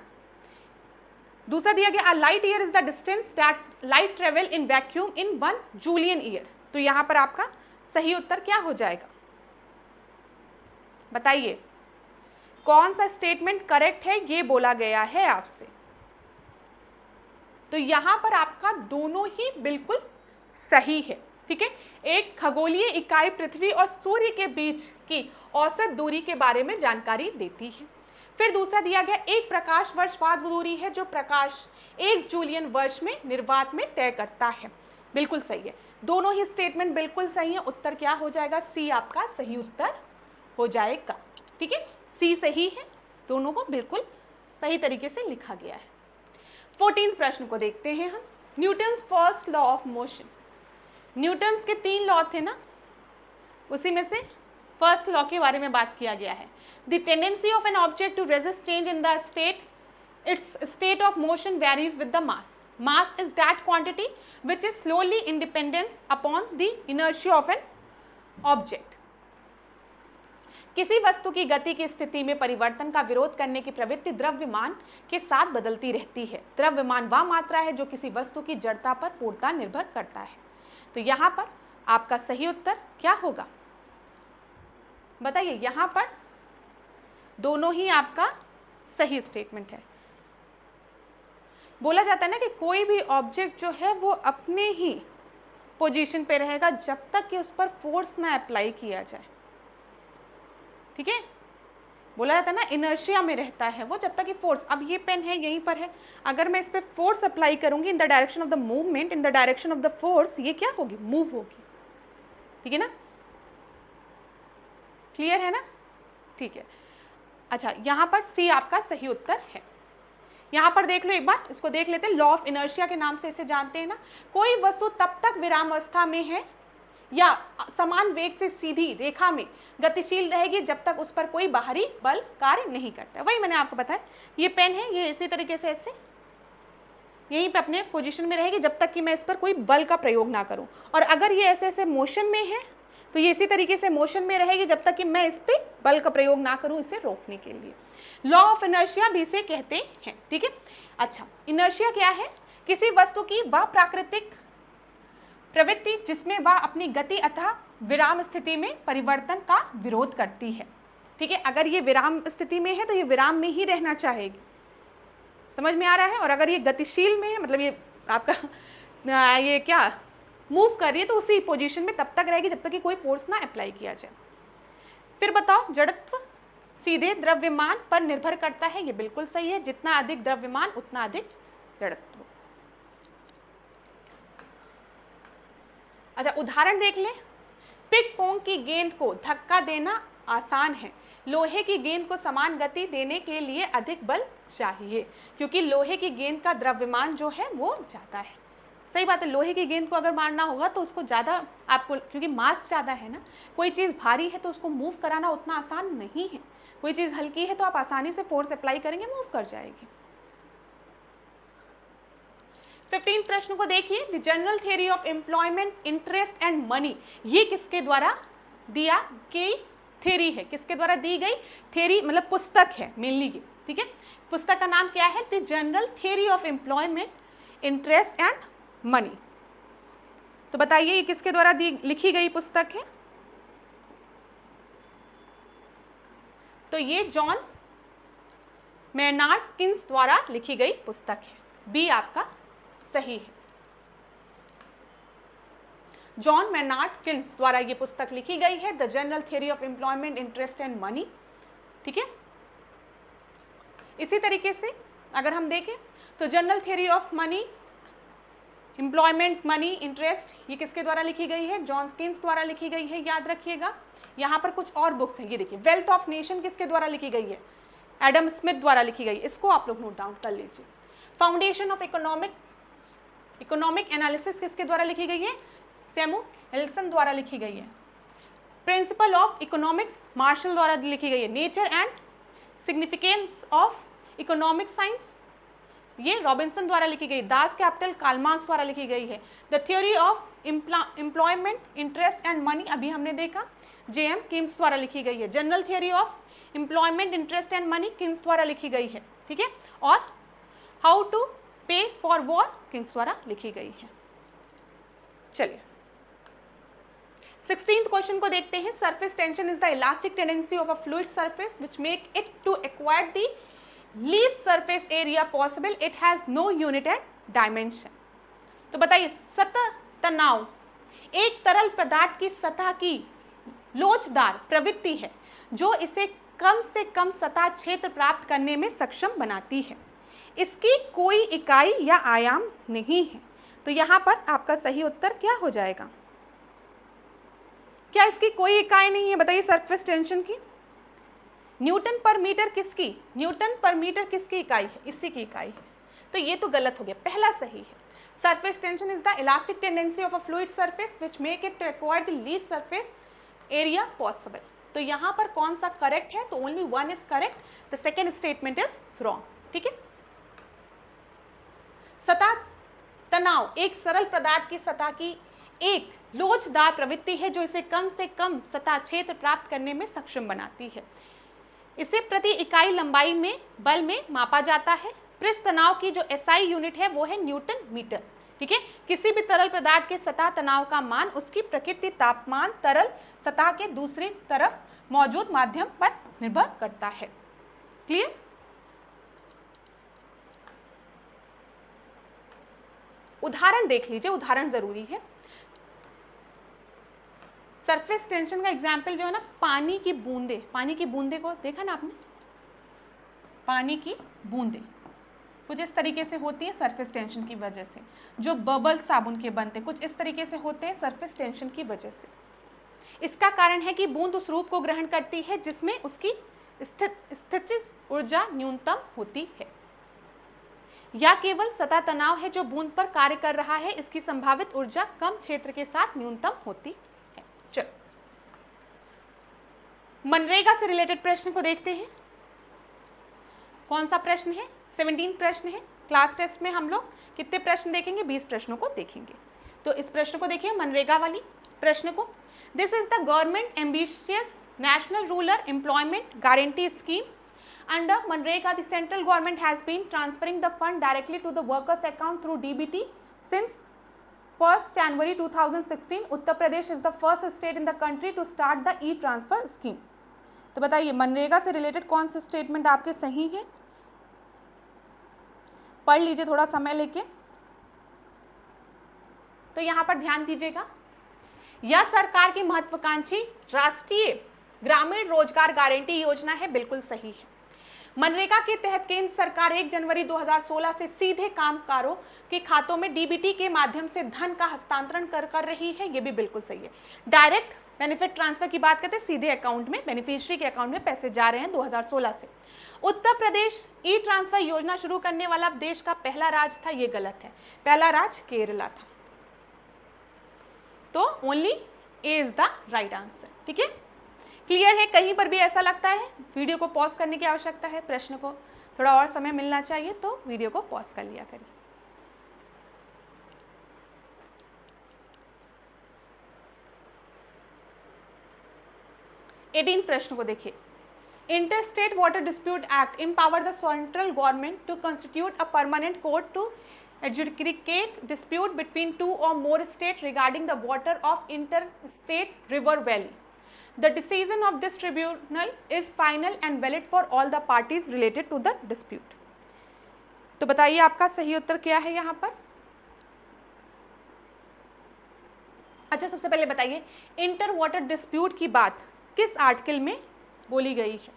दूसरा दिया गया, a light year is the distance that light travel in vacuum in 1 Julian year. तो यहां पर आपका सही उत्तर क्या हो जाएगा, बताइए कौन सा स्टेटमेंट करेक्ट है, ये बोला गया है आपसे। तो यहां पर आपका दोनों ही बिल्कुल सही है। ठीक है, एक खगोलीय इकाई पृथ्वी और सूर्य के बीच की औसत दूरी के बारे में जानकारी देती है। फिर दूसरा दिया गया, एक प्रकाश वर्ष बाद वो दूरी है जो प्रकाश 1 जूलियन वर्ष में निर्वात में तय करता है। बिल्कुल सही है, दोनों ही स्टेटमेंट बिल्कुल सही है। उत्तर क्या हो जाएगा, सी आपका सही उत्तर हो जाएगा। ठीक है, सी सही है, दोनों को बिल्कुल सही तरीके से लिखा गया है। 14वें प्रश्न को देखते हैं हम। Newton's first law of motion. Newton's के 3 लॉ थे ना, उसी में से फर्स्ट लॉ के बारे में बात किया गया है। The tendency of an object to resist change in the state its state of motion varies with the mass. Mass is that quantity which is slowly independence upon the inertia of an object. किसी वस्तु की गति की स्थिति में परिवर्तन का विरोध करने की प्रवृत्ति द्रव्यमान के साथ बदलती रहती है। द्रव्यमान वह मात्रा है जो किसी वस्तु की जड़ता पर पूर्णतः निर्भर करता है। तो यहां पर आपका सही उत्तर क्या होगा, बताइए। यहां पर दोनों ही आपका सही स्टेटमेंट है। बोला जाता है ना कि कोई भी ऑब्जेक्ट जो है वो अपने ही पोजीशन पे रहेगा जब तक कि उस पर फोर्स ना अप्लाई किया जाए। ठीक है, बोला जाता है ना इनर्शिया में रहता है वो जब तक कि फोर्स, अब ये पेन है यहीं पर है, अगर मैं इस पर फोर्स अप्लाई करूंगी in the direction of the movement, in the direction of the force, ये क्या होगी, मूव होगी, ठीक है ना, क्लियर है ना, ठीक है। अच्छा, यहाँ पर सी आपका सही उत्तर है। यहाँ पर देख लो एक बार, इसको देख लेते हैं, लॉ ऑफ इनर्शिया के नाम से इसे जानते हैं ना। कोई वस्तु तब तक विरामावस्था में है या समान वेग से सीधी रेखा में गतिशील रहेगी जब तक उस पर कोई बाहरी बल कार्य नहीं करता। वही मैंने आपको बताया, ये पेन है, ये इसी तरीके से ऐसे यहीं पे अपने पोजीशन में रहेगी जब तक कि मैं इस पर कोई बल का प्रयोग ना करूं, और अगर ये ऐसे ऐसे मोशन में है तो ये इसी तरीके से मोशन में रहेगी जब तक कि मैं इस पर बल का प्रयोग ना करूं इसे रोकने के लिए। लॉ ऑफ इनर्शिया भी इसे कहते हैं, ठीक है। अच्छा, इनर्शिया क्या है, किसी वस्तु की वह प्राकृतिक प्रवृत्ति जिसमें वह अपनी गति अथवा विराम स्थिति में परिवर्तन का विरोध करती है, ठीक है। अगर ये विराम स्थिति में है तो ये विराम में ही रहना चाहेगी, समझ में आ रहा है, और अगर ये गतिशील में है, मतलब ये आपका ये क्या मूव कर रही है, तो उसी पोजीशन में तब तक रहेगी जब तक कि कोई फोर्स ना अप्लाई किया जाए। फिर बताओ, जड़त्व सीधे द्रव्यमान पर निर्भर करता है, ये बिल्कुल सही है, जितना अधिक द्रव्यमान उतना अधिक जड़त्व। अच्छा, उदाहरण देख लें, पिंग पोंग की गेंद को धक्का देना आसान है, लोहे की गेंद को समान गति देने के लिए अधिक बल चाहिए, क्योंकि लोहे की गेंद का द्रव्यमान जो है वो ज़्यादा है। सही बात है, लोहे की गेंद को अगर मारना होगा तो उसको ज़्यादा आपको, क्योंकि मास ज़्यादा है ना, कोई चीज़ भारी है तो उसको मूव कराना उतना आसान नहीं है, कोई चीज़ हल्की है तो आप आसानी से फोर्स अप्लाई करेंगे, मूव कर जाएगी। 15 प्रश्न को देखिए, the general theory of employment interest and money, ये किसके द्वारा दिया गई थियरी है, किसके द्वारा दी गई थियरी, मतलब पुस्तक है मेनली ये, ठीक है। पुस्तक का नाम क्या है, the general theory of employment interest and money. तो बताइए ये किसके द्वारा लिखी गई पुस्तक है, तो ये जॉन मेनार्ड किन्स द्वारा लिखी गई पुस्तक है, बी आपका सही है। जॉन मेनार्ड किन्स द्वारा ये पुस्तक लिखी गई है, the general theory of employment interest and money, ठीक है। इसी तरीके से अगर हम देखें तो general theory of money, employment, money, interest, ये किसके द्वारा लिखी गई है, जॉन किन्स द्वारा लिखी गई है, याद रखिएगा। यहाँ पर कुछ और बुक्स हैं, ये देखिए, वेल्थ ऑफ नेशन किसके द्वारा लिखी गई है, एडम स्मिथ द्वारा लिखी गई, इसको आप लोग नोट डाउन कर लीजिए। फाउंडेशन ऑफ इकोनॉमिक एनालिसिस किसके द्वारा लिखी गई है, सैमुएल्सन द्वारा लिखी गई है। प्रिंसिपल ऑफ इकोनॉमिक्स मार्शल द्वारा लिखी गई है। Nature and significance of economic science, ये रॉबिन्सन द्वारा लिखी गई। दास कैपिटल कार्ल मार्क्स द्वारा लिखी गई है। The theory of employment interest and money, अभी हमने देखा, जेएम किन्स द्वारा लिखी गई है। General theory of employment interest and money Keynes द्वारा लिखी गई है, ठीक है। और हाउ टू पे फॉर वॉर किन्स द्वारा लिखी गई है। चलिए 16th क्वेश्चन को देखते हैं। Surface tension is the elastic tendency of a fluid surface which make it to acquire the least surface area possible, it has no unit and dimension. तो बताइए, सतह तनाव एक तरल पदार्थ की सतह की लोचदार प्रवृत्ति है जो इसे कम से कम सतह क्षेत्र प्राप्त करने में सक्षम बनाती है। इसकी कोई इकाई या आयाम नहीं है। तो यहाँ पर आपका सही उत्तर क्या हो जाएगा, क्या इसकी कोई इकाई नहीं है, बताइए सरफेस टेंशन की। न्यूटन पर मीटर किसकी, न्यूटन पर मीटर किसकी इकाई है, इसी की इकाई है। तो ये तो गलत हो गया, पहला सही है। Surface tension is the elastic tendency of a fluid surface which make it to acquire the least surface area possible. तो यहाँ पर कौन सा करेक्ट है, तो only one is correct, the second statement is wrong, ठीक है। सतह तनाव एक सरल पदार्थ की सतह की एक लोचदार प्रवृत्ति है जो इसे कम से कम सतह क्षेत्र प्राप्त करने में सक्षम बनाती है। इसे प्रति इकाई लंबाई में बल में मापा जाता है। पृष्ठ तनाव की जो एसआई यूनिट है वो है न्यूटन मीटर, ठीक है। किसी भी तरल पदार्थ के सतह तनाव का मान उसकी प्रकृति, तापमान, तरल सतह के दूसरी तरफ मौजूद माध्यम पर निर्भर करता है। क्लियर। उदाहरण देख लीजिए, उदाहरण जरूरी है। सरफेस टेंशन का एग्जाम्पल जो है ना, पानी की बूंदे, पानी की बूंदे को देखा ना आपने, पानी की बूंदे कुछ इस तरीके से होती है सरफेस टेंशन की वजह से। जो बबल साबुन के बनते कुछ इस तरीके से होते हैं सरफेस टेंशन की वजह से। इसका कारण है कि बूंद उस रूप को ग्रहण करती है जिसमें उसकी स्थितिज ऊर्जा न्यूनतम होती है, या केवल सतह तनाव है जो बूंद पर कार्य कर रहा है, इसकी संभावित ऊर्जा कम क्षेत्र के साथ न्यूनतम होती है। चलो मनरेगा से रिलेटेड प्रश्न को देखते हैं। कौन सा प्रश्न है? 17 प्रश्न है। क्लास टेस्ट में हम लोग कितने प्रश्न देखेंगे? 20 प्रश्नों को देखेंगे। तो इस प्रश्न को देखिए, मनरेगा वाली प्रश्न को। This is the government ambitious national rural employment guarantee scheme. Under Manrega, the central government has been transferring the fund directly to the workers' account through DBT since 1st January 2016. Uttar Pradesh is the first state in the country to start the e-transfer scheme. तो बताइए मनरेगा से related कौन से statement आपके सही हैं? पढ़ लीजिए थोड़ा समय लेके। तो यहाँ पर ध्यान दीजिएगा, यह सरकार की महत्वाकांक्षी राष्ट्रीय ग्रामीण रोजगार गारंटी योजना है, बिल्कुल सही है। मनरेगा के तहत केंद्र सरकार 1 जनवरी 2016 से सीधे कामगारों के खातों में डीबीटी के माध्यम से धन का हस्तांतरण कर रही है, ये भी बिल्कुल सही है। डायरेक्ट बेनिफिट ट्रांसफर की बात करते हैं, सीधे अकाउंट में बेनिफिशियरी के अकाउंट में पैसे जा रहे हैं 2016 से। उत्तर प्रदेश ई ट्रांसफर योजना शुरू करने वाला देश का पहला राज्य था, ये गलत है, पहला राज्य केरला था। तो only A is the right answer. ठीक है, क्लियर है? कहीं पर भी ऐसा लगता है वीडियो को पॉज करने की आवश्यकता है, प्रश्न को थोड़ा और समय मिलना चाहिए तो वीडियो को पॉज कर लिया करिए। एटीन प्रश्न को देखिए। Interstate water dispute act empower the central government to constitute a permanent court to adjudicate dispute between 2 or more states regarding the water of interstate river valley. The decision of this tribunal is final and valid for all the parties related to the dispute. तो बताइए आपका सही उत्तर क्या है यहाँ पर? अच्छा, सबसे पहले बताइए इंटर वाटर डिस्प्यूट की बात किस आर्टिकल में बोली गई है?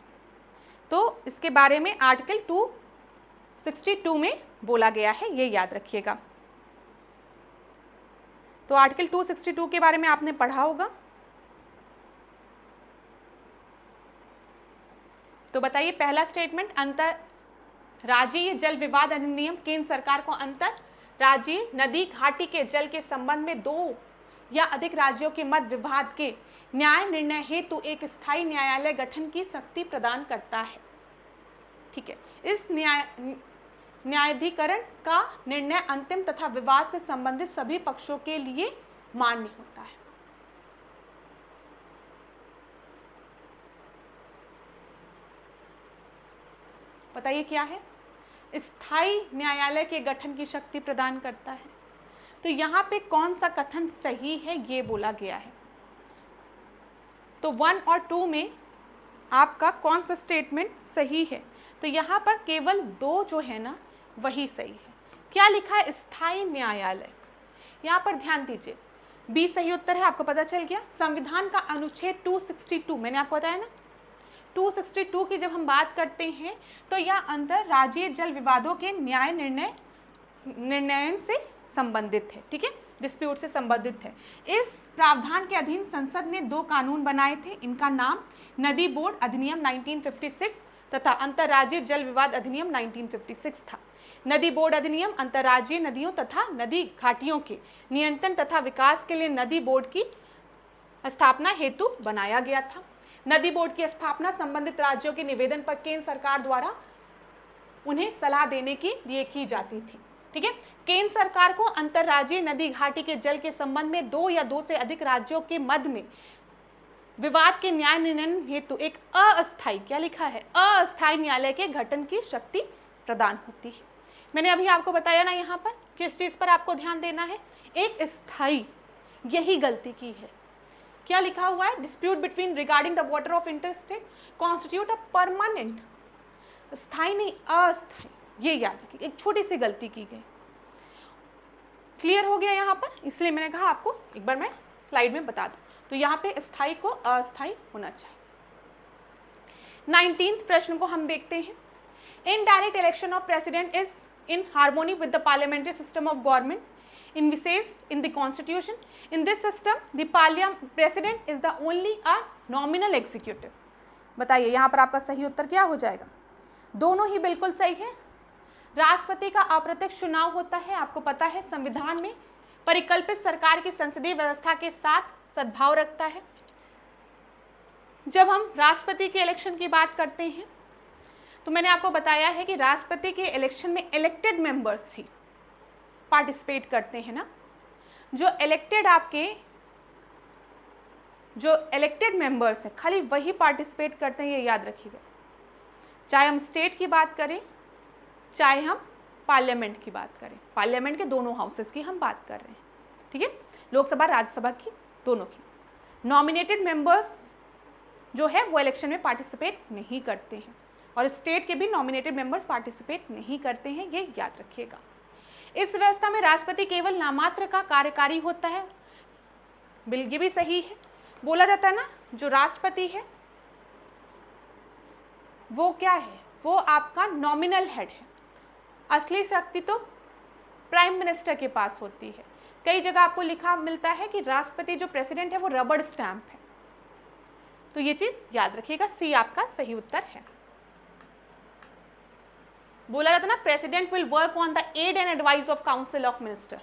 तो इसके बारे में आर्टिकल 262 में बोला गया है, ये याद रखिएगा। तो आर्टिकल 262 के बारे में आपने पढ़ा होगा। तो बताइए पहला स्टेटमेंट, अंतर राज्यीय जल विवाद अधिनियम केंद्र सरकार को अंतर राज्यीय नदी घाटी के जल के संबंध में 2 या अधिक राज्यों के मध्य विवाद के न्याय निर्णय हेतु एक स्थायी न्यायालय गठन की शक्ति प्रदान करता है। ठीक है, इस न्यायाधिकरण का निर्णय अंतिम तथा विवाद से संबंधित सभी पक्षों के लिए मान्य होता है। बताइए क्या है? स्थायी न्यायालय के गठन की शक्ति प्रदान करता है। तो यहाँ पे कौन सा कथन सही है ये बोला गया है। तो 1 और 2 में आपका कौन सा स्टेटमेंट सही है? तो यहाँ पर केवल 2 जो है ना वही सही है। क्या लिखा है? स्थायी न्यायालय। यहाँ पर ध्यान दीजिए, बी सही उत्तर है, आपको पता चल गया। संविधान का अनुच्छेद 262, मैंने आपको बताया ना 262 की जब हम बात करते हैं तो यह अंतरराज्यीय जल विवादों के न्याय निर्णय से संबंधित है। ठीक है, डिस्प्यूट से संबंधित है। इस प्रावधान के अधीन संसद ने 2 कानून बनाए थे, इनका नाम नदी बोर्ड अधिनियम 1956 तथा अंतर्राज्यीय जल विवाद अधिनियम 1956 था। नदी बोर्ड अधिनियम अंतर्राज्यीय नदियों तथा नदी घाटियों के नियंत्रण तथा विकास के लिए नदी बोर्ड की स्थापना हेतु बनाया गया था। नदी बोर्ड की स्थापना संबंधित राज्यों के निवेदन पर केंद्र सरकार द्वारा उन्हें सलाह देने के लिए की जाती थी। ठीक है, केंद्र सरकार को अंतर्राज्यीय नदी घाटी के जल के संबंध में 2 या 2 से अधिक राज्यों के मध्य में विवाद के न्याय निर्णय हेतु एक अस्थायी, क्या लिखा है? अस्थायी न्यायालय के गठन की शक्ति प्रदान होती है। मैंने अभी आपको बताया ना यहाँ पर किस चीज पर आपको ध्यान देना है, एक स्थायी, यही गलती की है। क्या लिखा हुआ है? Dispute between regarding the water of interstate constitute a permanent, स्थायी नहीं अस्थायी, ये याद रखिए, एक छोटी सी गलती की गई। क्लियर हो गया यहाँ पर, इसलिए मैंने कहा आपको एक बार मैं स्लाइड में बता दूं। तो यहाँ पे स्थायी को अस्थायी होना चाहिए। 19th प्रश्न को हम देखते हैं। Indirect election of president is in harmony with the parliamentary system of government envisaged in the constitution. In this system the president is the only a nominal executive. बताइए यहाँ पर आपका सही उत्तर क्या हो जाएगा? दोनों ही बिल्कुल सही है। राष्ट्रपति का अप्रत्यक्ष चुनाव होता है, आपको पता है संविधान में परिकल्पित सरकार की संसदीय व्यवस्था के साथ सद्भाव रखता है। जब हम राष्ट्रपति के इलेक्शन की बात करते हैं तो मैंने आपको बताया है कि राष्ट्रपति के इलेक्शन में इलेक्टेड मेंबर्स ही पार्टिसिपेट करते हैं ना। जो इलेक्टेड मेंबर्स हैं खाली वही पार्टिसिपेट करते हैं, ये याद रखिएगा। चाहे हम स्टेट की बात करें चाहे हम पार्लियामेंट की बात करें, पार्लियामेंट के दोनों हाउसेस की हम बात कर रहे हैं, ठीक है, लोकसभा राज्यसभा की दोनों की। नॉमिनेटेड मेंबर्स जो है वो इलेक्शन में पार्टिसिपेट नहीं करते हैं और स्टेट के भी नॉमिनेटेड मेंबर्स पार्टिसिपेट नहीं करते हैं, ये याद रखिएगा। इस व्यवस्था में राष्ट्रपति केवल नामात्र का कार्यकारी होता है। ये भी सही है, बोला जाता है ना जो राष्ट्रपति है वो क्या है, वो आपका नॉमिनल हेड है, असली शक्ति तो प्राइम मिनिस्टर के पास होती है। कई जगह आपको लिखा मिलता है कि राष्ट्रपति जो प्रेसिडेंट है वो रबड़ स्टैंप है, तो ये चीज याद रखिएगा, सी आपका सही उत्तर है। बोला जाता है ना president will work on the aid and advice of council of minister.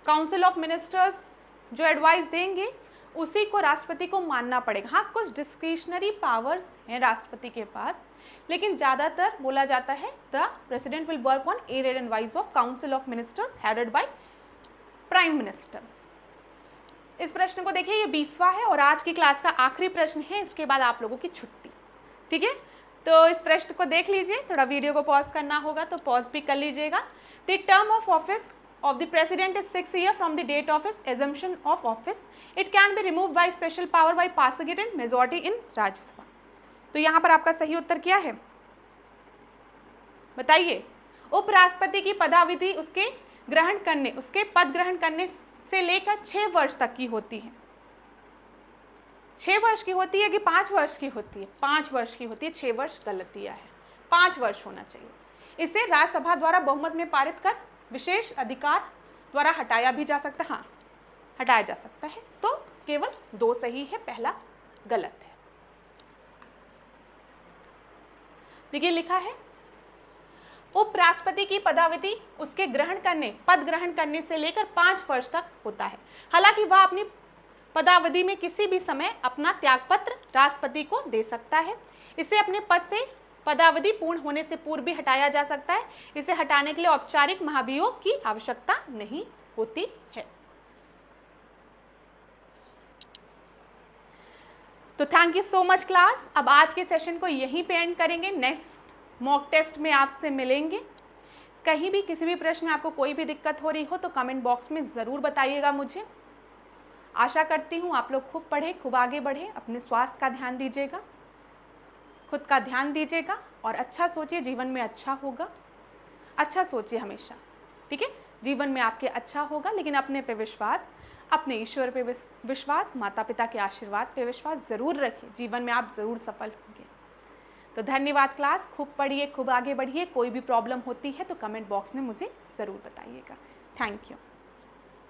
Council of ministers जो एडवाइस देंगे उसी को राष्ट्रपति को मानना पड़ेगा। हाँ, कुछ डिस्क्रिशनरी पावर्स हैं राष्ट्रपति के पास, लेकिन ज़्यादातर बोला जाता है the president will work on aid and advice of council of ministers headed by prime minister. इस प्रश्न को देखिए, ये 20वां है और आज की क्लास का आखिरी प्रश्न है, इसके बाद आप लोगों की छुट्टी, ठीक है। तो इस प्रश्न को देख लीजिए, थोड़ा वीडियो को पॉज करना होगा तो पॉज भी कर लीजिएगा। The term of office of the president is 6 years from the date of his assumption of office. It can be removed by special power by passing it in majority in Rajya Sabha. तो यहाँ पर आपका सही उत्तर क्या है बताइए? उपराष्ट्रपति की पदावधि उसके पद ग्रहण करने से लेकर 6 वर्ष तक की होती है। 6 वर्ष की होती है कि 5 वर्ष की होती है? 5 वर्ष की होती है, 6 वर्ष गलत दिया है, 5 वर्ष होना चाहिए। इसे राज्यसभा द्वारा बहुमत में पारित कर विशेष अधिकार द्वारा हटाया भी जा सकता है, हाँ हटाया जा सकता है। तो केवल 2 सही है, पहला गलत है। देखिए लिखा है उपराष्ट्रपति की पदावधि उसके पद ग्रहण करने से लेकर 5 वर्ष तक होता है। हालांकि वह अपनी पदावधि में किसी भी समय अपना त्यागपत्र राष्ट्रपति को दे सकता है। इसे अपने पद से पदावधि पूर्ण होने से पूर्व भी हटाया जा सकता है। इसे हटाने के लिए औपचारिक महाभियोग की आवश्यकता नहीं होती है। तो thank you so much class. अब आज के सेशन को यहीं पे एंड करेंगे। नेक्स्ट मॉक टेस्ट में आपसे मिलेंगे। कहीं भी किसी भी प्रश्न में आपको कोई भी दिक्कत हो रही हो तो कमेंट बॉक्स में ज़रूर बताइएगा मुझे। आशा करती हूँ आप लोग खूब पढ़ें, खूब आगे बढ़ें, अपने स्वास्थ्य का ध्यान दीजिएगा, खुद का ध्यान दीजिएगा और अच्छा सोचिए, जीवन में अच्छा होगा। अच्छा सोचिए हमेशा, ठीक है, जीवन में आपके अच्छा होगा। लेकिन अपने पे विश्वास, अपने ईश्वर पे विश्वास, माता पिता के आशीर्वाद पे विश्वास ज़रूर रखिए, जीवन में आप ज़रूर सफल होंगे। तो धन्यवाद क्लास, खूब पढ़िए, खूब आगे बढ़िए। कोई भी प्रॉब्लम होती है तो कमेंट बॉक्स में मुझे ज़रूर बताइएगा। Thank you.